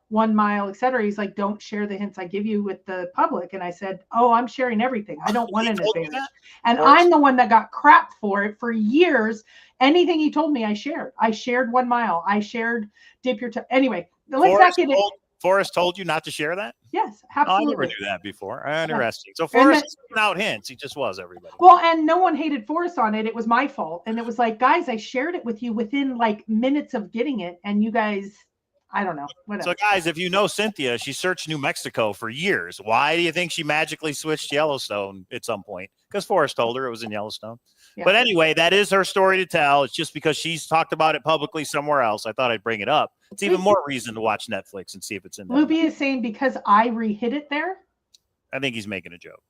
1 mile, etc. He's like, don't share the hints I give you with the public. And I said, oh, I'm sharing everything. I don't want an advantage. And I'm the one that got crap for it for years. Anything he told me, I shared. I shared 1 mile. I shared dip your toe. Anyway, let's not get it. Forrest told you not to share that? Yes, absolutely. Oh, I never knew that before. Interesting. So Forrest is giving out hints. He just was, everybody. Well, and no one hated Forrest on it. It was my fault. And it was like, guys, I shared it with you within like minutes of getting it. And you guys, I don't know. Whatever. So, guys, if you know Cynthia, she searched New Mexico for years. Why do you think she magically switched to Yellowstone at some point? Because Forrest told her it was in Yellowstone. Yeah. But anyway, that is her story to tell. It's just because she's talked about it publicly somewhere else. I thought I'd bring it up. It's even more reason to watch Netflix and see if it's in there. Luby is saying because I re-hit it there. I think he's making a joke.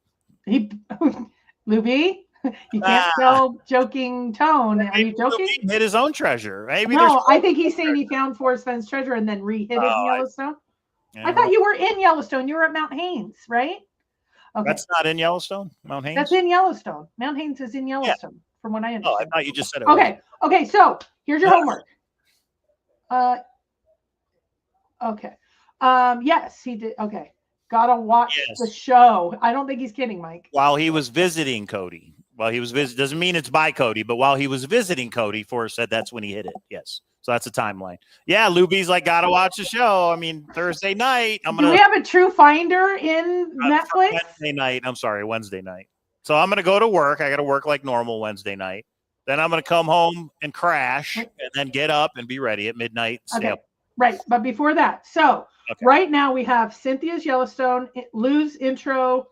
Luby, you can't tell joking tone. Are you joking? He hit his own treasure. Maybe no, I think he's saying he found Forrest Fenn's treasure and then re-hit it in Yellowstone. I thought you were in Yellowstone. You were at Mount Haines, right? Okay. That's not in Yellowstone, Mount Haines? That's in Yellowstone. Mount Haines is in Yellowstone, from what I understand. Oh, I thought you just said it. Okay. Okay, so here's your homework. Okay. Yes, he did. Okay. Gotta watch the show. I don't think he's kidding, Mike. While he was visiting Cody. While he was doesn't mean it's by Cody, but while he was visiting Cody, Forrest said that's when he hit it. Yes. So that's a timeline. Yeah, Luby's like, gotta watch the show. I mean, Thursday night. Do we have a true finder in Netflix? Wednesday night. I'm sorry, Wednesday night. So I'm gonna go to work. I gotta work like normal Wednesday night. Then I'm gonna come home and crash and then get up and be ready at midnight. Stay up. Right. But before that, so right now we have Cynthia's Yellowstone, Lou's intro,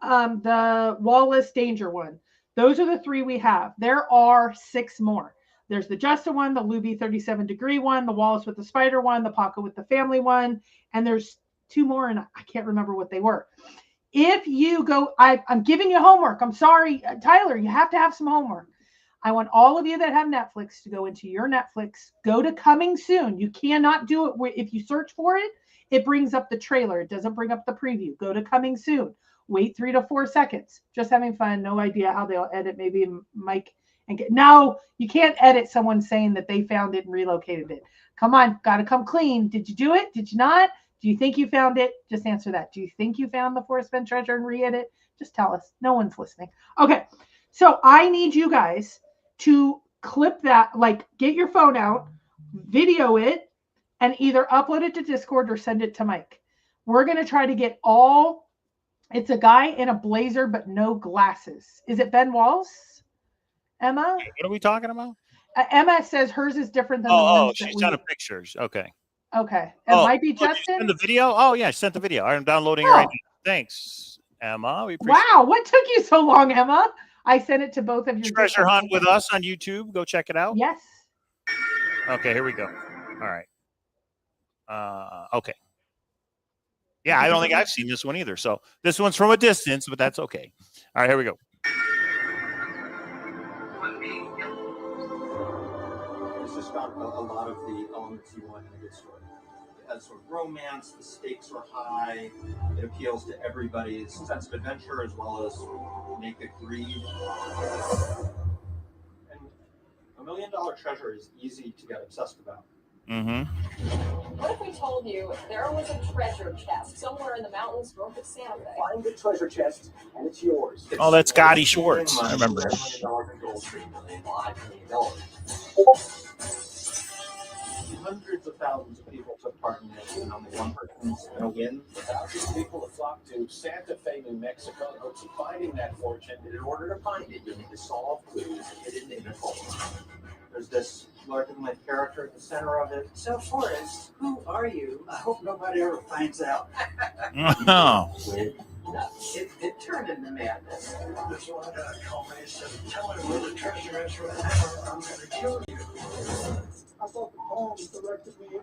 the Wallace Danger one. Those are the 3 we have. There are 6 more. There's the Justin one, the Luby 37-degree one, the Wallace with the spider one, the Paco with the family one, and there's 2 more, and I can't remember what they were. If you go, I'm giving you homework. I'm sorry, Tyler, you have to have some homework. I want all of you that have Netflix to go into your Netflix, go to coming soon. You cannot do it. If you search for it, it brings up the trailer. It doesn't bring up the preview. Go to coming soon. Wait 3 to 4 seconds. Just having fun. No idea how they'll edit. Maybe Mike and get. No, you can't edit someone saying that they found it and relocated it. Come on, got to come clean. Did you do it? Did you not? Do you think you found it? Just answer that. Do you think you found the Forrest Fenn treasure and re-edit it? Just tell us. No one's listening. Okay, so I need you guys to clip that, like get your phone out, video it, and either upload it to Discord or send it to Mike. We're going to try to get it's a guy in a blazer but no glasses. Is it Ben Walls? Emma? What are we talking about? Emma says hers is different than the ones she's done the pictures. Okay. Okay. It might be Justin. Send the video? Oh, yeah, she sent the video. I'm downloading it right now. Thanks, Emma. We appreciate Wow, what took you so long, Emma? I sent it to both of your treasure hunt with us on YouTube. Go check it out. Yes. Okay, here we go. All right. Okay. Yeah, I don't think I've seen this one either. So this one's from a distance, but that's okay. All right, here we go. This has got a lot of the elements you want in a good story. It has sort of romance, the stakes are high, it appeals to everybody's sense of adventure as well as naked greed. And $1 million treasure is easy to get obsessed about. Mm-hmm. What if we told you there was a treasure chest somewhere in the mountains north of Santa Fe? Find the treasure chest and it's yours. Oh, that's Scotty Schwartz. I remember him. Hundreds of thousands of people took part in this, and only one person's going to win. Thousands of people have flocked to Santa Fe, New Mexico in hopes of finding that fortune. And in order to find it, you need to solve clues hidden in the vault. There's this larger-than-life character at the center of it. So, Forrest, who are you? I hope nobody ever finds out. Oh. It turned into madness. If you want to call me and tell me where the treasure is right now, I'm going to kill you. I thought the poem directed me.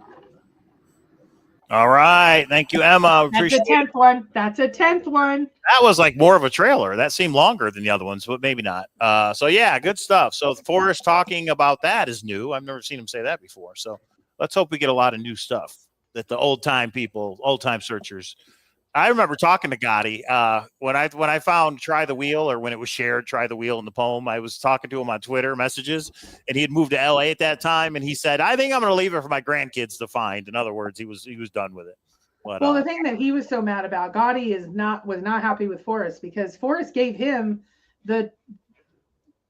All right. Thank you, Emma. That's a 10th one. That's a 10th one. That was like more of a trailer. That seemed longer than the other ones, but maybe not. So, yeah, good stuff. So Forrest talking about that is new. I've never seen him say that before. So let's hope we get a lot of new stuff that the old-time people, old-time searchers I remember talking to Gotti when I found Try the Wheel, or when it was shared, Try the Wheel in the poem. I was talking to him on Twitter messages, and he had moved to LA at that time, and he said, I think I'm going to leave it for my grandkids to find. In other words, he was done with it. But, well, the thing that he was so mad about, Gotti was not happy with Forrest, because Forrest gave him a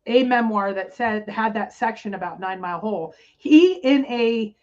memoir that had that section about 9 Mile Hole. He, in a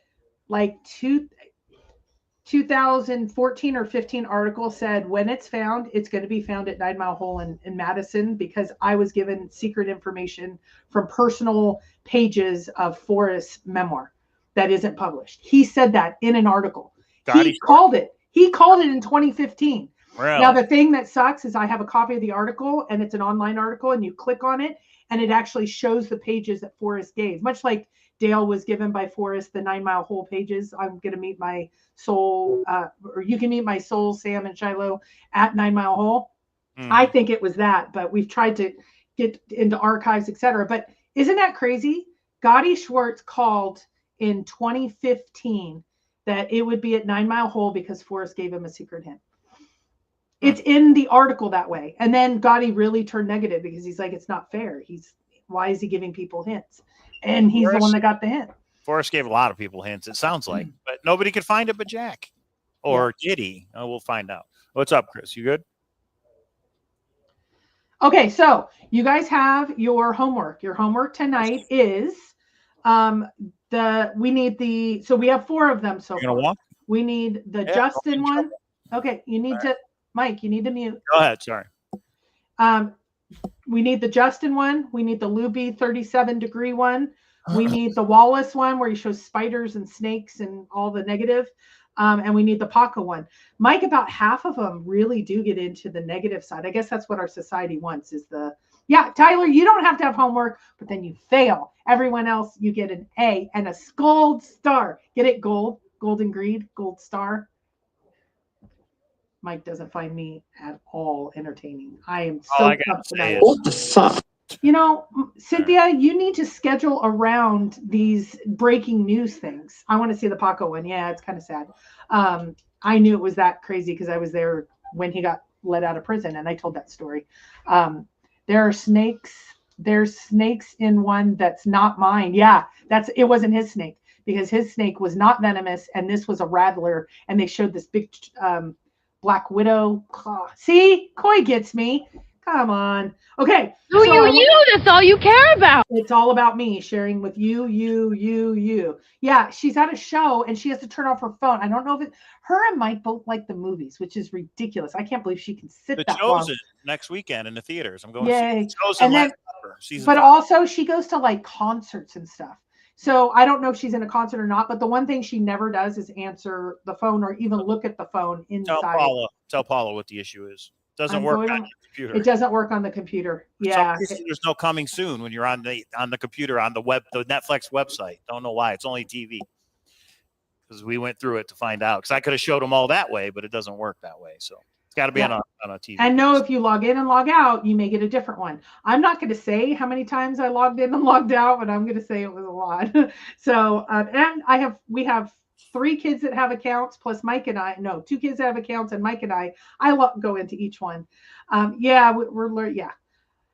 2014 or 15 article, said when it's found, it's going to be found at 9 Mile Hole in Madison, because I was given secret information from personal pages of Forrest's memoir that isn't published. He said that in an article. He called it in 2015. Really? Now, the thing that sucks is I have a copy of the article, and it's an online article, and you click on it, and it actually shows the pages that Forrest gave, much like Dale was given by Forrest the 9 Mile Hole pages. I'm going to meet my soul, or you can meet my soul, Sam and Shiloh, at 9 Mile Hole. I think it was that, but we've tried to get into archives, etc. But isn't that crazy? Gotti Schwartz called in 2015 that it would be at 9 Mile Hole because Forrest gave him a secret hint. It's in the article that way. And then Gotti really turned negative, because he's like, it's not fair. Why is he giving people hints? And he's the one that got the hint. Forrest gave a lot of people hints, it sounds like, but nobody could find it but Jack. Or did he? Oh, we'll find out. What's up, Chris? You good? Okay, so you guys have your homework. Your homework tonight is so we have 4 of them so far. We need the Justin one. Okay, you need to, Mike, you need to mute. Go ahead, sorry. We need the Justin one. We need the Luby 37-degree one. We need the Wallace one where he shows spiders and snakes and all the negative. And we need the Paco one. Mike, about half of them really do get into the negative side. I guess that's what our society wants, is Tyler, you don't have to have homework, but then you fail. Everyone else, you get an A and a gold star. Get it? Golden greed, gold star. Mike doesn't find me at all entertaining. I am so tough tonight. What the fuck? You know, Cynthia, you need to schedule around these breaking news things. I want to see the Paco one. Yeah, it's kind of sad. I knew it was that crazy because I was there when he got let out of prison, and I told that story. There are snakes. There's snakes in one that's not mine. Yeah, it wasn't his snake, because his snake was not venomous, and this was a rattler, and they showed this big Black Widow. See, Coy gets me. Come on. Okay. That's all you care about. It's all about me sharing with you. Yeah, she's at a show and she has to turn off her phone. I don't know if her and Mike both like the movies, which is ridiculous. I can't believe she can sit that long. The Chosen next weekend in the theaters. I'm going Yay. to see Chosen. And then, but also she goes to like concerts and stuff. So I don't know if she's in a concert or not, but the one thing she never does is answer the phone or even look at the phone inside. Tell Paula what the issue is. Doesn't work on the computer. It doesn't work on the computer. Yeah. There's no coming soon when you're on the computer, on the web, the Netflix website. Don't know why. It's only TV. Because we went through it to find out. Because I could have showed them all that way, but it doesn't work that way. So it's got to be on a TV. And no, if you log in and log out, you may get a different one. I'm not going to say how many times I logged in and logged out, but I'm going to say it was a lot. So, and we have 3 kids that have accounts plus Mike and I. No, 2 kids that have accounts and Mike and I go into each one.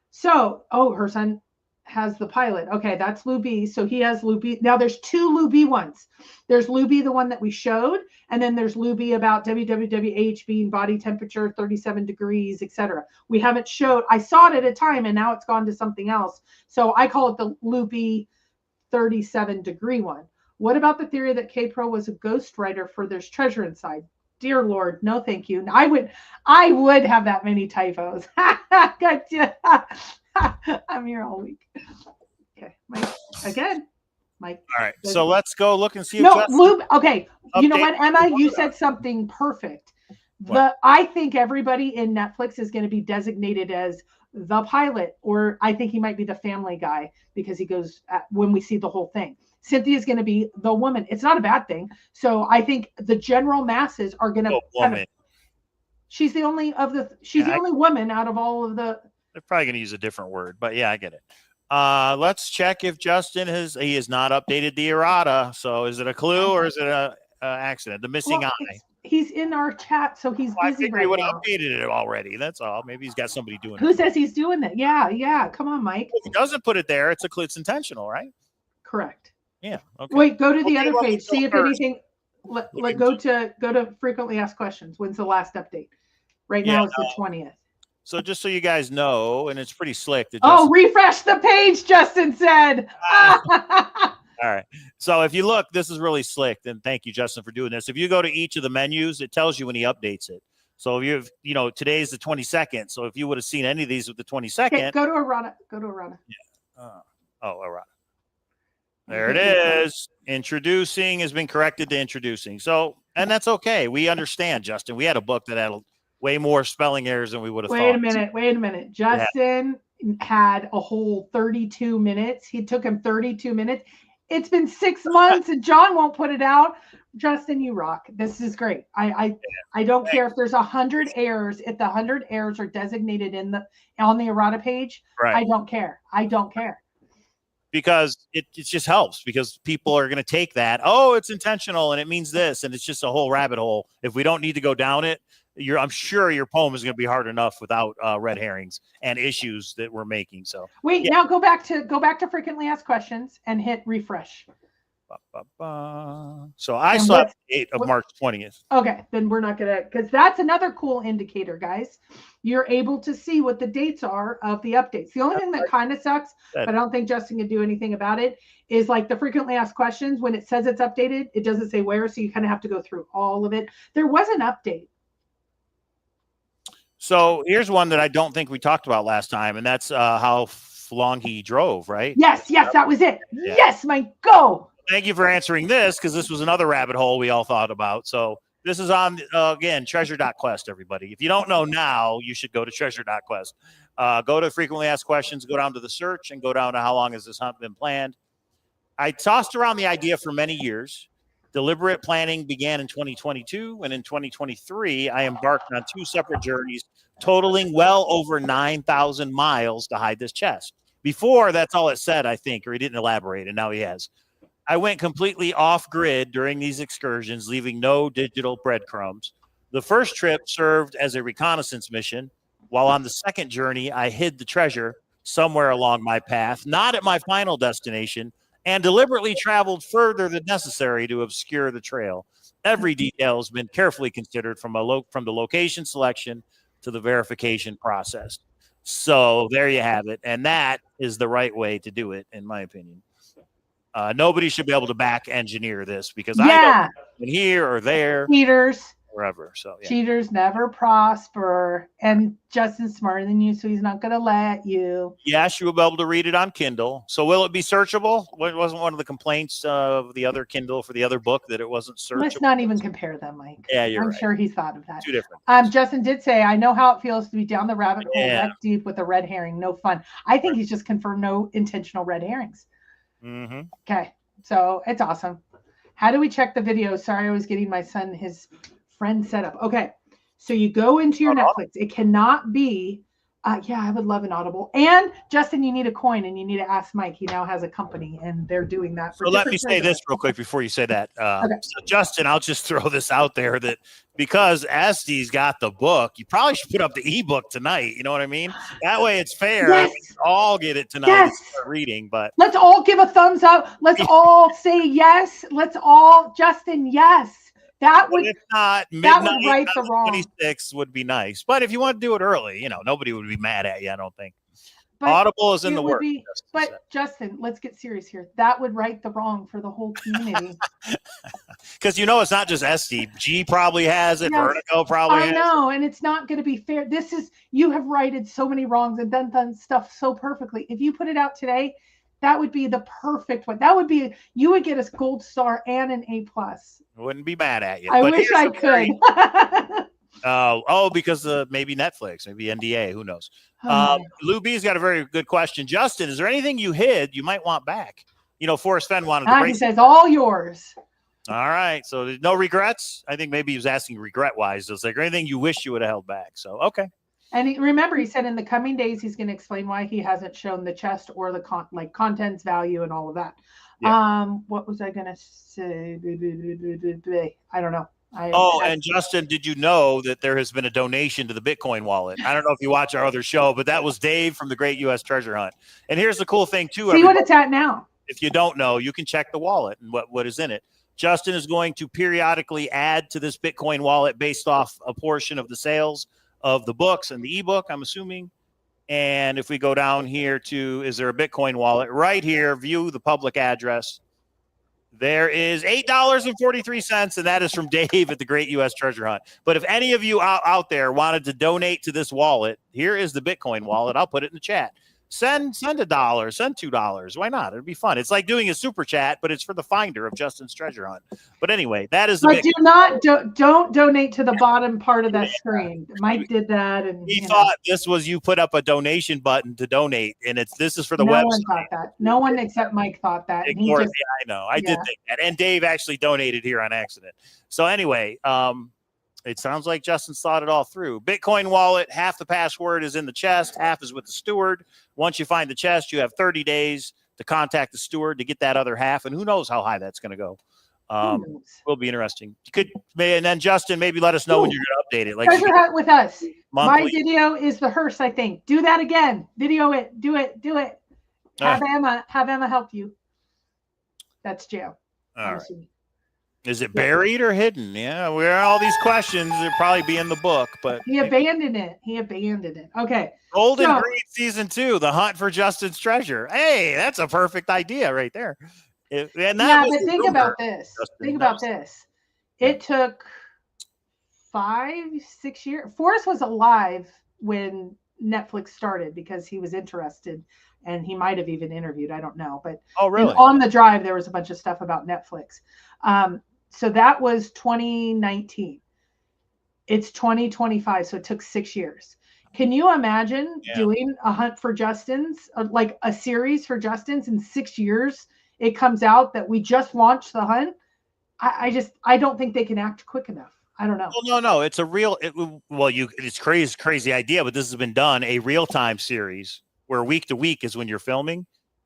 So, her son has the pilot. Okay, that's Lou B. So he has Lou B. Now there's 2 Lou B ones. There's Lou B, the one that we showed, and then there's Lou B about WWWH being body temperature 37 degrees, etc. We haven't showed. I saw it at a time, and now it's gone to something else. So I call it the Lou B 37-degree one. What about the theory that K-Pro was a ghostwriter for There's Treasure Inside? Dear Lord, no thank you. I would have that many typos. Gotcha. I'm here all week. Okay, Mike. Again. Mike. All right, so let's go look and see. Okay, you know what, Emma? You said something perfect. I think everybody in Netflix is going to be designated as the pilot, or I think he might be the family guy because he goes when we see the whole thing. Cynthia's going to be the woman. It's not a bad thing. So I think the general masses are going to. She's the only woman out of all of the. They're probably going to use a different word, but yeah, I get it. Let's check if Justin he has not updated the errata. So is it a clue or is it a accident? The missing eye. He's in our chat, so he's I busy think right he would have now. updated it already. That's all. Maybe he's got somebody doing Who it. says he's doing that? Yeah. Come on, Mike. If he doesn't put it there, it's intentional, right? Correct. Yeah. Okay. Wait, go to the Okay, other well, page. See if first. anything. Go to frequently asked questions. When's the last update? Right now it's the 20th. So just so you guys know, and it's pretty slick. Oh, refresh the page, Justin said. All right. So if you look, this is really slick. And thank you, Justin, for doing this. If you go to each of the menus, it tells you when he updates it. So if today's the 22nd. So if you would have seen any of these with the 22nd. Okay, go to Arana. Yeah. Arana. There it is. Introducing has been corrected to introducing. So, and that's okay. We understand, Justin. We had a book that had way more spelling errors than we would have thought. Wait a minute. Justin had a whole 32 minutes. He took him 32 minutes. It's been 6 months and John won't put it out. Justin, you rock. This is great. I don't care if there's 100 errors. If the 100 errors are designated on the errata page, right. I don't care. Because it just helps, because people are going to take that. Oh, it's intentional and it means this, and it's just a whole rabbit hole. If we don't need to go down it, I'm sure your poem is going to be hard enough without red herrings and issues that we're making. So wait, now go back to frequently asked questions and hit refresh. So I saw the date of March 20th. Okay, then we're not gonna, because that's another cool indicator, guys. You're able to see what the dates are of the updates. The only thing that kind of sucks, but I don't think Justin can do anything about it, is like the frequently asked questions. When it says it's updated, it doesn't say where, so you kind of have to go through all of it. There was an update. So here's one that I don't think we talked about last time, and that's how long he drove, right? Yes, that was it. Yeah. Yes, Mike, go. Thank you for answering this, because this was another rabbit hole we all thought about. So this is on, again, treasure.quest, everybody. If you don't know now, you should go to treasure.quest. Go to frequently asked questions, go down to the search, and go down to how long has this hunt been planned. I tossed around the idea for many years. Deliberate planning began in 2022, and in 2023, I embarked on 2 separate journeys totaling well over 9,000 miles to hide this chest. Before, that's all it said, I think, or he didn't elaborate, and now he has. I went completely off grid during these excursions, leaving no digital breadcrumbs. The first trip served as a reconnaissance mission, while on the second journey, I hid the treasure somewhere along my path, not at my final destination, and deliberately traveled further than necessary to obscure the trail. Every detail has been carefully considered from the location selection to the verification process. So there you have it. And that is the right way to do it, in my opinion. Nobody should be able to back engineer this, because I don't here or there. Cheaters. Wherever. So cheaters never prosper. And Justin's smarter than you, so he's not going to let you. Yes, you will be able to read it on Kindle. So will it be searchable? It wasn't one of the complaints of the other Kindle for the other book that it wasn't searchable. Let's not even compare them, Mike. Yeah, I'm sure he's thought of that. 2 different. Justin did say, I know how it feels to be down the rabbit hole that deep with a red herring. No fun. I think he's just confirmed no intentional red herrings. Mm-hmm. Okay, so it's awesome. How do we check the video? Sorry, I was getting my son his friend setup. Okay, so you go into your Netflix. It cannot be. I would love an Audible. And Justin, you need a coin, and you need to ask Mike. He now has a company, and they're doing that. So let me say this real quick before you say that. So Justin, I'll just throw this out there that because Estes got the book, you probably should put up the ebook tonight. You know what I mean? That way it's fair. Yes. We all get it tonight. Yes. Reading, but let's all give a thumbs up. Let's all say yes. Let's all, Justin, yes. That would, if not, that would right the wrong. 26 would be nice. But if you want to do it early, nobody would be mad at you, I don't think. But Audible is in the works. But Justin, let's get serious here. That would right the wrong for the whole community. Because it's not just SDG probably has it, Vertigo probably has it. I know, and it's not going to be fair. You have righted so many wrongs and done stuff so perfectly. If you put it out today, that would be the perfect one. That would be, you would get a gold star and an A+. I wouldn't be mad at you. I wish I could. Because maybe Netflix, maybe NDA, who knows? Lou B's got a very good question. Justin, is there anything you hid you might want back? Forrest Fenn wanted to break. He says all yours. All right. So there's no regrets? I think maybe he was asking regret-wise. Is there anything you wish you would have held back? So, okay. And remember, he said in the coming days, he's going to explain why he hasn't shown the chest or the contents value and all of that. Yeah. What was I going to say? I don't know. And Justin, did you know that there has been a donation to the Bitcoin wallet? I don't know if you watch our other show, but that was Dave from the Great U.S. Treasure Hunt. And here's the cool thing, too. See what it's at now. If you don't know, you can check the wallet and what is in it. Justin is going to periodically add to this Bitcoin wallet based off a portion of the sales of the books and the ebook, I'm assuming. And if we go down here to, is there a Bitcoin wallet? Right here, view the public address. There is $8.43, and that is from Dave at the Great U.S. Treasure Hunt. But if any of you out there wanted to donate to this wallet, here is the Bitcoin wallet. I'll put it in the chat. Send $1, send $2. Why not? It'd be fun. It's like doing a super chat, but it's for the finder of Justin's Treasure Hunt. But anyway, that is the. But don't donate to the bottom part of that screen. Mike did that, and he thought this was you put up a donation button to donate, and this is for the website. No one thought that. No one except Mike thought that. I know. I did think that, and Dave actually donated here on accident. So anyway, it sounds like Justin's thought it all through. Bitcoin wallet, half the password is in the chest, half is with the steward. Once you find the chest, you have 30 days to contact the steward to get that other half, and who knows how high that's going to go. Will be interesting. And then Justin, maybe let us know when you're going to update it. Like Treasure Hunt with us. Monthly. My video is the hearse, I think. Do that again. Video it. Do it. Have Emma help you. That's jail. All right. Is it buried or hidden? Yeah, where all these questions would probably be in the book, but he abandoned it. Okay. Golden Breed Season 2, the hunt for Justin's treasure. Hey, that's a perfect idea right there. But think about this. It took 5-6 years. Forrest was alive when Netflix started because he was interested, and he might have even interviewed. I don't know, but really? On the drive there was a bunch of stuff about Netflix. So that was 2019. It's 2025, so it took 6 years. Can you imagine doing a hunt for Justin's, like a series for Justin's in 6 years? It comes out that we just launched the hunt. I don't think they can act quick enough. I don't know. Well, no, it's a real. It's crazy idea, but this has been done, a real-time series where week to week is when you're filming.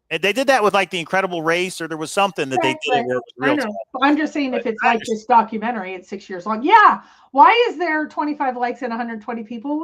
And they did that with like the Incredible Race, or there was something that they did where it was real time. I'm just saying, if it's like this documentary, it's 6 years long. Yeah. Why is there 25 likes and 120 people?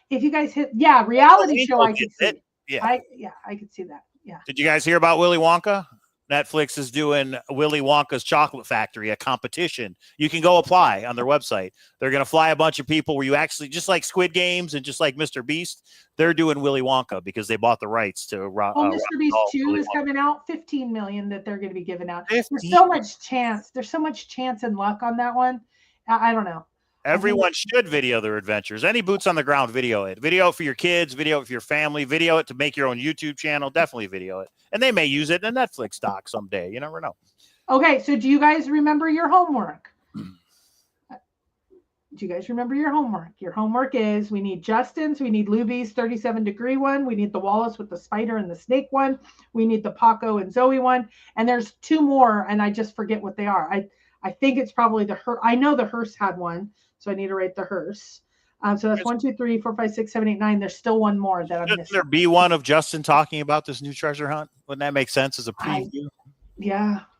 If you guys hit, reality show, I could see. Yeah. I could see that. Yeah. Did you guys hear about Willy Wonka? Netflix is doing Willy Wonka's Chocolate Factory, a competition. You can go apply on their website. They're going to fly a bunch of people where you actually, just like Squid Games and just like Mr. Beast, they're doing Willy Wonka because they bought the rights to Mr. Beast 2 is coming out, 15 million that they're going to be giving out. There's so much chance. There's so much chance and luck on that one. I don't know. Everyone should video their adventures. Any boots on the ground, video it. Video it for your kids, video it for your family, video it to make your own YouTube channel. Definitely video it. And they may use it in a Netflix doc someday. You never know. Okay, so do you guys remember your homework? Do you guys remember your homework? Your homework is we need Justin's, we need Luby's 37-degree one, we need the Wallace with the spider and the snake one, we need the Paco and Zoe one, and there's 2 more, and I just forget what they are. I think it's probably the hearse. I know the hearse had one. So I need to rate the hearse. So that's 1, 2, 3, 4, 5, 6, 7, 8, 9. There's still one more that I'm missing. Shouldn't there be one of Justin talking about this new treasure hunt? Wouldn't that make sense as a preview?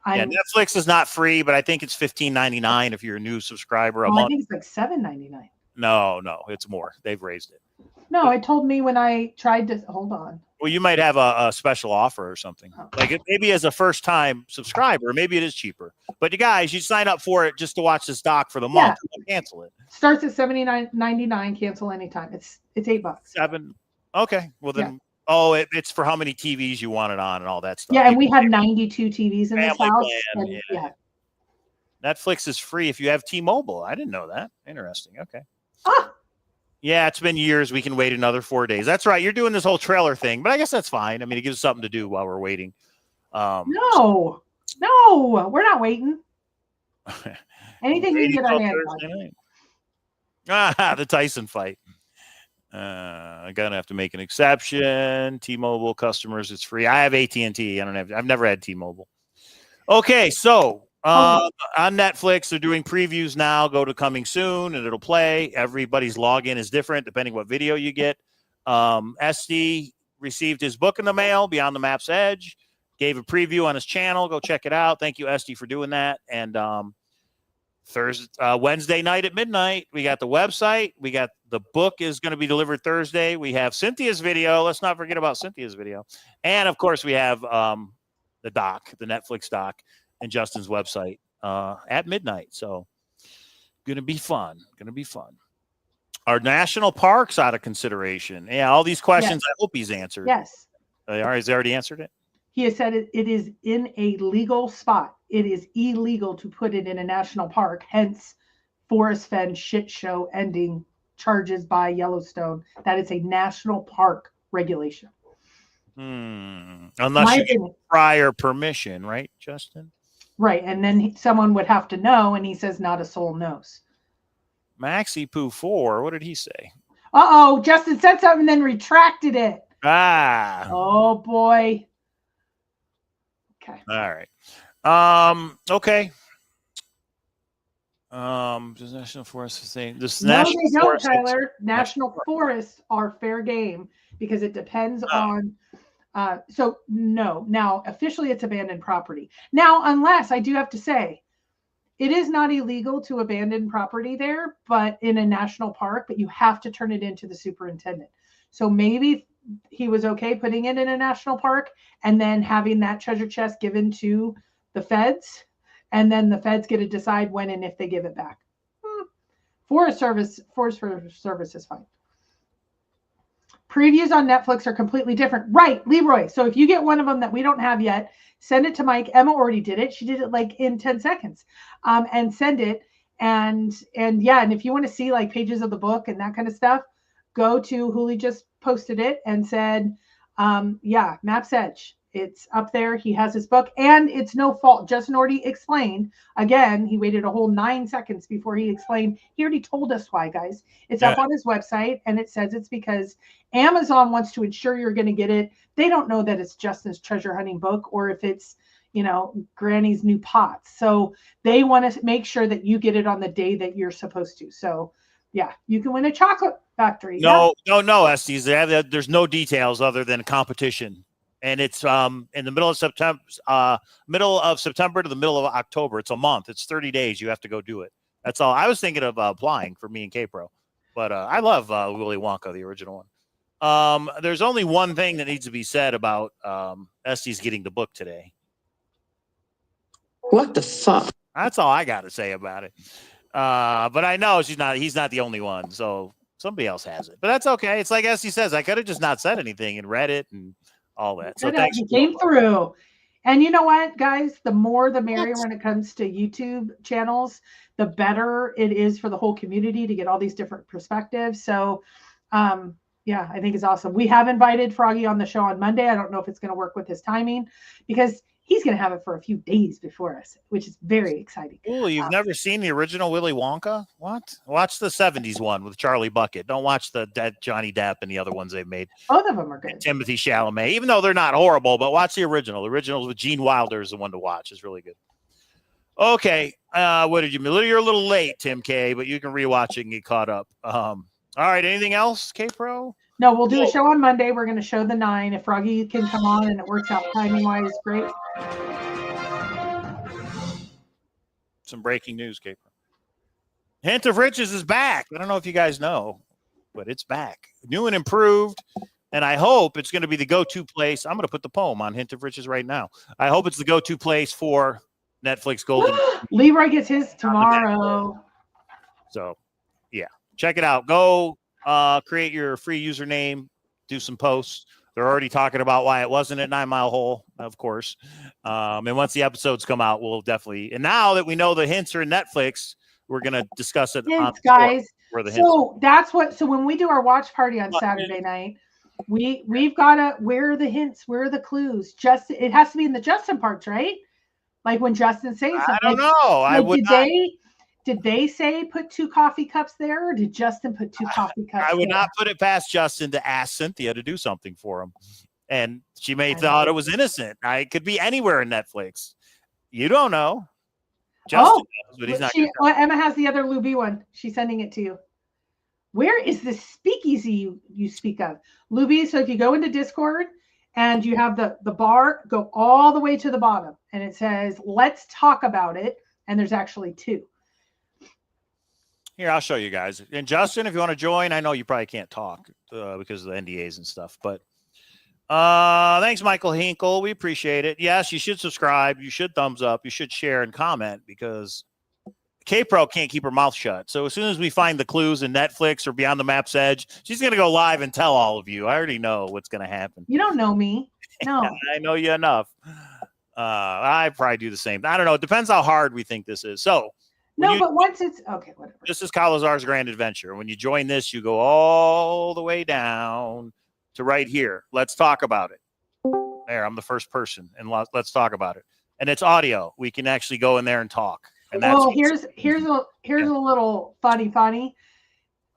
Netflix is not free, but I think it's $15.99 if you're a new subscriber a month. I think it's like $7.99. No, it's more. They've raised it. No, it told me when I tried to hold on. Well, you might have a special offer or something. Like maybe as a first-time subscriber, maybe it is cheaper. But you guys, you sign up for it just to watch this doc for the month and cancel it. Starts at $79.99. Cancel anytime. It's $8. $7. Okay. Well then, it's for how many TVs you want it on and all that stuff. Yeah, and we have 92 TVs in this house. Netflix is free if you have T-Mobile. I didn't know that. Interesting. Okay. Yeah, it's been years. We can wait another 4 days. That's right. You're doing this whole trailer thing, but I guess that's fine. I mean, it gives us something to do while we're waiting. No, we're not waiting. Anything you can get on Amazon. The Tyson fight. I'm gonna have to make an exception. T-Mobile customers, it's free. I have AT&T. I've never had T-Mobile. Okay, so on Netflix, they're doing previews now. Go to coming soon, and it'll play. Everybody's login is different depending what video you get. SD received his book in the mail, Beyond the Map's Edge. Gave a preview on his channel. Go check it out. Thank you, SD, for doing that. And Wednesday night at midnight. We got the website. We got the book is going to be delivered Thursday. We have Cynthia's video. Let's not forget about Cynthia's video. And of course, we have the Netflix doc, and Justin's website at midnight. So going to be fun. Are national parks out of consideration? Yeah, all these questions. Yes. I hope he's answered. Yes. He's already answered it. He has said it is in a legal spot. It is illegal to put it in a national park. Hence, Forest Fenn shit show ending charges by Yellowstone. That is a national park regulation. Unless you get prior permission, right, Justin? Right, and then someone would have to know, and he says not a soul knows. Maxi Poo 4, what did he say? Uh-oh, Justin said something and then retracted it. Ah. Oh, boy. Okay. All right. Okay. Does National Forest say this? No, they don't, Tyler. National forests are fair game because it depends on. So no. Now officially, it's abandoned property. Now, unless I do have to say, it is not illegal to abandon property there, but in a national park. But you have to turn it into the superintendent. So maybe he was okay putting it in a national park and then having that treasure chest given to the feds, and then the feds get to decide when and if they give it back. Forest Service is fine. Previews on Netflix are completely different. Right, Leroy. So if you get one of them that we don't have yet, send it to Mike. Emma already did it. She did it like in 10 seconds. And send it. And yeah, and if you want to see like pages of the book and that kind of stuff, go to Hooli just posted it and said, yeah, Map's Edge. It's up there. He has his book, and it's no fault. Justin already explained. Again, he waited a whole 9 seconds before he explained. He already told us why, guys. It's up on his website, and it says it's because Amazon wants to ensure you're going to get it. They don't know that it's Justin's treasure hunting book or if it's, you know, Granny's new pots. So they want to make sure that you get it on the day that you're supposed to. So yeah, you can win a chocolate factory. No, Estes. There's no details other than competition. And it's in the middle of September to the middle of October. It's a month. It's 30 days. You have to go do it. That's all. I was thinking of applying for me and K-Pro. But I love Willy Wonka, the original one. There's only one thing that needs to be said about Estes getting the book today. What the fuck? That's all I got to say about it. But I know he's not the only one. So somebody else has it. But that's okay. It's like Estes says, I could have just not said anything and read it and all that. So thanks. He came through. And you know what, guys? The more the merrier when it comes to YouTube channels, the better it is for the whole community to get all these different perspectives. So, yeah, I think it's awesome. We have invited Froggy on the show on Monday. I don't know if it's going to work with his timing because he's going to have it for a few days before us, which is very exciting. Cool. You've never seen the original Willy Wonka? What? Watch the 70s one with Charlie Bucket. Don't watch the Johnny Depp and the other ones they've made. Both of them are good. And Timothy Chalamet, even though they're not horrible, but watch the original. The original with Gene Wilder is the one to watch. It's really good. Okay. What did you mean? You're a little late, Tim K, but you can rewatch it and get caught up. All right. Anything else, K-Pro? No, we'll do a show on Monday. We're going to show the 9. If Froggy can come on and it works out timing-wise, great. Some breaking news, K-Pro. Hint of Riches is back. I don't know if you guys know, but it's back. New and improved, and I hope it's going to be the go-to place. I'm going to put the poem on Hint of Riches right now. I hope it's the go-to place for Netflix Golden. Leroy gets his tomorrow. So, yeah. Check it out. Go create your free username, do some posts. They're already talking about why it wasn't at 9 Mile Hole, of course. And once the episodes come out, we'll definitely. And now that we know the hints are in Netflix, we're going to discuss it. Hints, guys. Where the so that's what. So when we do our watch party on Saturday night, we've got to. Where are the hints? Where are the clues? It has to be in the Justin parts, right? Like when Justin says something. I don't know. I would. Did they say put 2 coffee cups there, or did Justin put 2 coffee cups? I would not put it past Justin to ask Cynthia to do something for him, and she may thought it was innocent. It could be anywhere in Netflix. You don't know. Justin knows, but he's not. Emma has the other Luby one. She's sending it to you. Where is this speakeasy you speak of, Luby? So if you go into Discord and you have the bar, go all the way to the bottom, and it says "Let's talk about it," and there's actually 2. Here, I'll show you guys. And Justin, if you want to join, I know you probably can't talk because of the NDAs and stuff, but thanks, Michael Hinkle. We appreciate it. Yes, you should subscribe. You should thumbs up. You should share and comment because K-Pro can't keep her mouth shut. So as soon as we find the clues in Netflix or Beyond the Map's Edge, she's going to go live and tell all of you. I already know what's going to happen. You don't know me. No. I know you enough. I probably do the same. I don't know. It depends how hard we think this is. So no, but once it's okay, whatever. This is Cowlazars Grand Adventure. When you join this, you go all the way down to right here. Let's talk about it. There, I'm the first person, and let's talk about it. And it's audio. We can actually go in there and talk. And that's here's a little funny.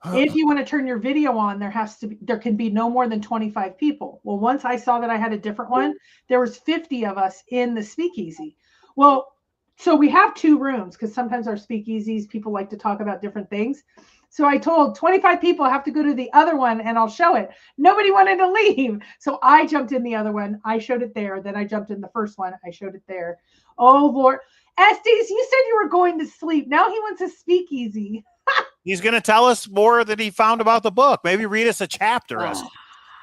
If you want to turn your video on, there can be no more than 25 people. Well, once I saw that I had a different one, there was 50 of us in the speakeasy. Well, so we have 2 rooms because sometimes our speakeasies, people like to talk about different things. So I told 25 people have to go to the other one and I'll show it. Nobody wanted to leave. So I jumped in the other one. I showed it there. Then I jumped in the first one. I showed it there. Oh, Lord. Estes, you said you were going to sleep. Now he wants a speakeasy. He's going to tell us more that he found about the book. Maybe read us a chapter.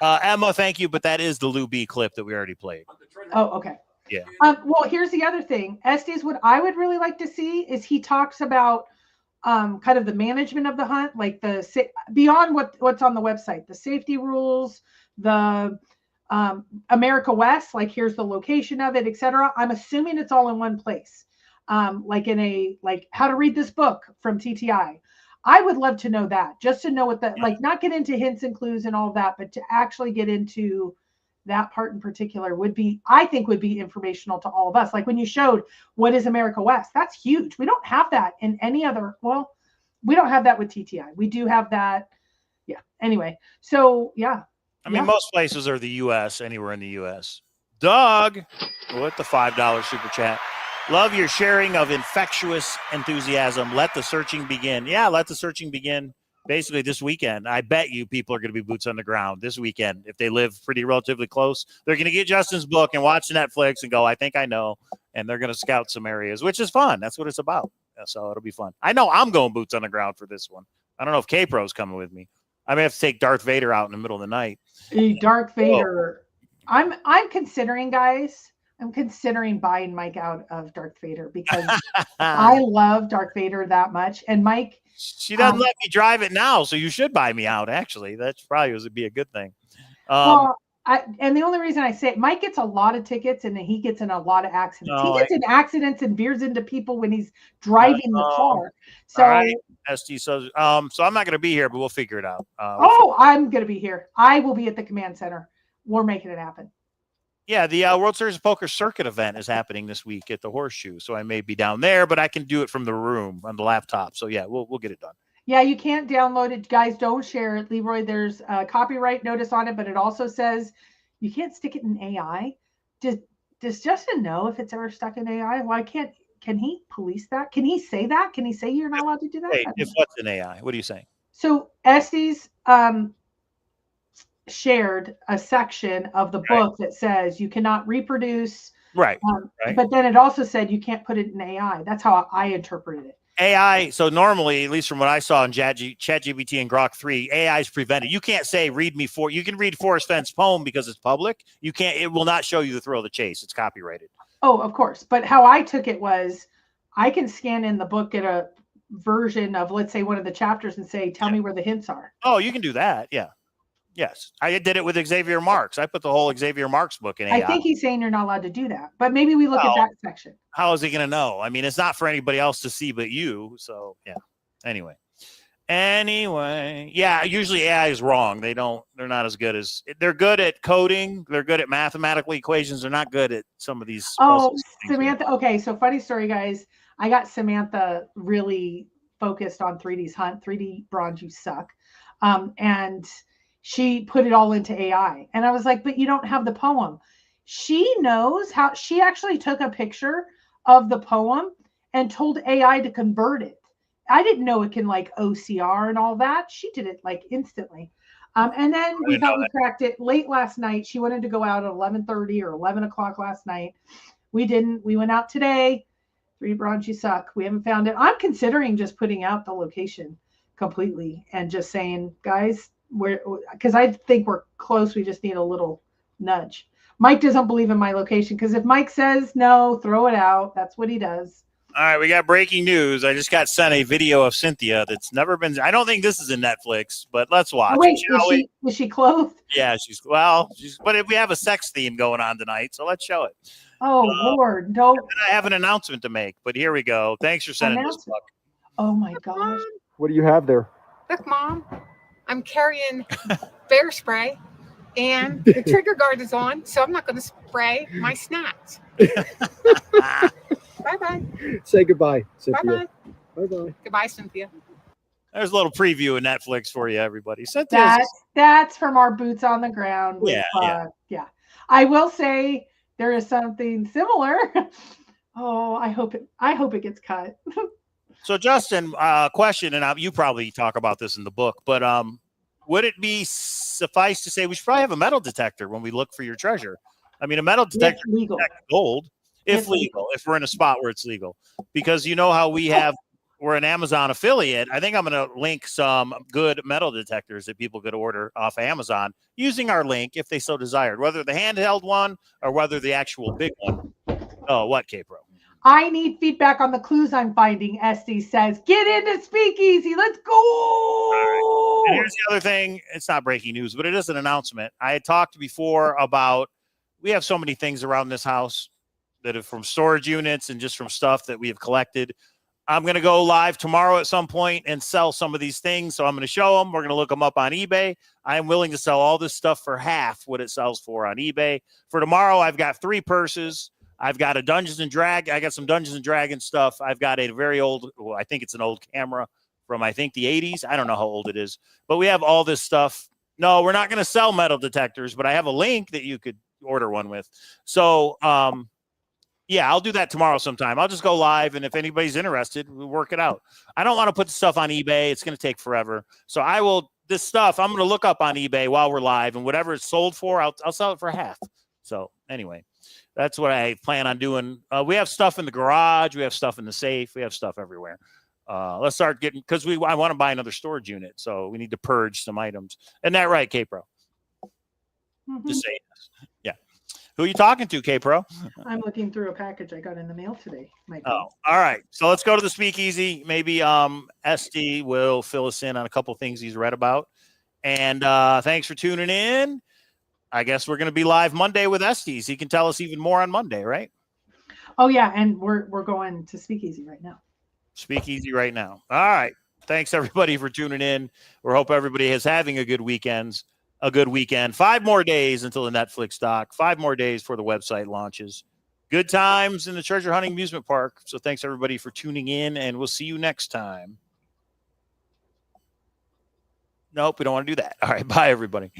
Emma, thank you. But that is the Lou B clip that we already played. Oh, okay. Yeah. Well, here's the other thing. Estes, what I would really like to see is he talks about kind of the management of the hunt, like beyond what's on the website, the safety rules, the America West, like here's the location of it, etc. I'm assuming it's all in one place, like how to read this book from TTI. I would love to know that, just to know what not get into hints and clues and all that, but to actually get into that part in particular would be informational to all of us. Like when you showed what is America West, that's huge. We don't have that in any other, we don't have that with TTI. We do have that. Yeah. Anyway. So yeah. I mean, most places are the U.S., anywhere in the U.S. Doug, with the $5 super chat. Love your sharing of infectious enthusiasm. Let the searching begin. Yeah, let the searching begin. Basically this weekend. I bet you people are going to be boots on the ground this weekend. If they live pretty relatively close, they're going to get Justin's book and watch Netflix and go, I think I know. And they're going to scout some areas, which is fun. That's what it's about. So it'll be fun. I know I'm going boots on the ground for this one. I don't know if K-Pro's coming with me. I may have to take Darth Vader out in the middle of the night. Darth Vader. I'm considering, guys. I'm considering buying Mike out of Darth Vader because I love Darth Vader that much. And Mike, she doesn't let me drive it now, so you should buy me out. Actually, that's probably would be a good thing. And the only reason I say it, Mike gets a lot of tickets and he gets in a lot of accidents. He gets in accidents and veers into people when he's driving the car. So, all right, ST. So I'm not going to be here, but we'll figure it out. I'm going to be here. I will be at the command center. We're making it happen. Yeah, the World Series of Poker circuit event is happening this week at the Horseshoe, so I may be down there, but I can do it from the room on the laptop. So yeah, we'll get it done. Yeah, you can't download it, guys. Don't share it, Leroy. There's a copyright notice on it, but it also says you can't stick it in AI. Does Justin know if it's ever stuck in AI? Why can't? Can he police that? Can he say that? Can he say you're not allowed to do that? Wait, if what's in AI? What are you saying? So Estes shared a section of the book that says you cannot reproduce. Right. But then it also said you can't put it in AI. That's how I interpreted it. AI. So normally, at least from what I saw in ChatGPT and Grok 3, AI is prevented. You can't say read me for. You can read Forrest Fenn's poem because it's public. You can't. It will not show you the thrill of the chase. It's copyrighted. Oh, of course. But how I took it was, I can scan in the book, get a version of, let's say, one of the chapters, and say, tell me where the hints are. Oh, you can do that. Yeah. Yes, I did it with Xavier Marks. I put the whole Xavier Marks book in AI. I think he's saying you're not allowed to do that, but maybe we look at that section. How is he going to know? I mean, it's not for anybody else to see but you. So yeah. Anyway, yeah. Usually AI is wrong. They're not as good as they're good at coding. They're good at mathematical equations. They're not good at some of these. Oh, Samantha. Okay, so funny story, guys. I got Samantha really focused on 3D's Hunt. 3D Bronze, you suck, and she put it all into AI. And I was like, but you don't have the poem. She knows how. She actually took a picture of the poem and told AI to convert it. I didn't know it can like OCR and all that. She did it like instantly. And then we thought we cracked it late last night. She wanted to go out at 11:30 or 11 o'clock last night. We didn't. We went out today, 3 Broads, you suck. We haven't found it. I'm considering just putting out the location completely and just saying, guys, because I think we're close. We just need a little nudge. Mike doesn't believe in my location because if Mike says no, throw it out. That's what he does. All right, we got breaking news. I just got sent a video of Cynthia that's never been. I don't think this is in Netflix, but let's watch. Oh, wait, it, is she clothed? Yeah, but if we have a sex theme going on tonight, so let's show it. Oh, Lord, don't. I have an announcement to make, but here we go. Thanks for sending this book. Oh, my gosh. What do you have there? Look, Mom, I'm carrying bear spray, and the trigger guard is on, so I'm not going to spray my snacks. Bye-bye. Say goodbye, Cynthia. Bye-bye. Bye-bye. Goodbye, Cynthia. There's a little preview of Netflix for you, everybody. Cynthia, that's from our boots on the ground. With, yeah. I will say there is something similar. Oh, I hope it gets cut. So, Justin, question, and you probably talk about this in the book, but would it be suffice to say we should probably have a metal detector when we look for your treasure? I mean, a metal detector detects gold. If legal, if we're in a spot where it's legal, because you know how we're an Amazon affiliate. I think I'm going to link some good metal detectors that people could order off Amazon using our link if they so desired, whether the handheld one or whether the actual big one. Oh, what, K-Pro? I need feedback on the clues I'm finding. Esty says, get into Speakeasy. Let's go. Right. And here's the other thing. It's not breaking news, but it is an announcement. I had talked before about we have so many things around this house that are from storage units and just from stuff that we have collected. I'm going to go live tomorrow at some point and sell some of these things. So I'm going to show them. We're going to look them up on eBay. I am willing to sell all this stuff for half what it sells for on eBay. For tomorrow, I've got 3 purses. I've got a Dungeons and Dragons. I got some Dungeons and Dragons stuff. I've got a very old, well, I think it's an old camera from, I think, the 80s. I don't know how old it is. But we have all this stuff. No, we're not going to sell metal detectors, but I have a link that you could order one with. So, yeah, I'll do that tomorrow sometime. I'll just go live, and if anybody's interested, we'll work it out. I don't want to put the stuff on eBay. It's going to take forever. So I'm going to look up on eBay while we're live, and whatever it's sold for, I'll sell it for half. So anyway, that's what I plan on doing. We have stuff in the garage. We have stuff in the safe. We have stuff everywhere. Let's start getting, because I want to buy another storage unit, so we need to purge some items. Isn't that right, K-Pro? Mm-hmm. Just say yes. Yeah. Who are you talking to, K-Pro? I'm looking through a package I got in the mail today. Oh, all right. So let's go to the Speakeasy. Maybe SD will fill us in on a couple things he's read about. And thanks for tuning in. I guess we're going to be live Monday with Estes. He can tell us even more on Monday, right? Oh, yeah. And we're going to Speakeasy right now. Speakeasy right now. All right. Thanks, everybody, for tuning in. We hope everybody is having a good weekend. 5 more days until the Netflix doc. 5 more days before the website launches. Good times in the Treasure Hunting Amusement Park. So thanks, everybody, for tuning in, and we'll see you next time. Nope, we don't want to do that. All right. Bye, everybody.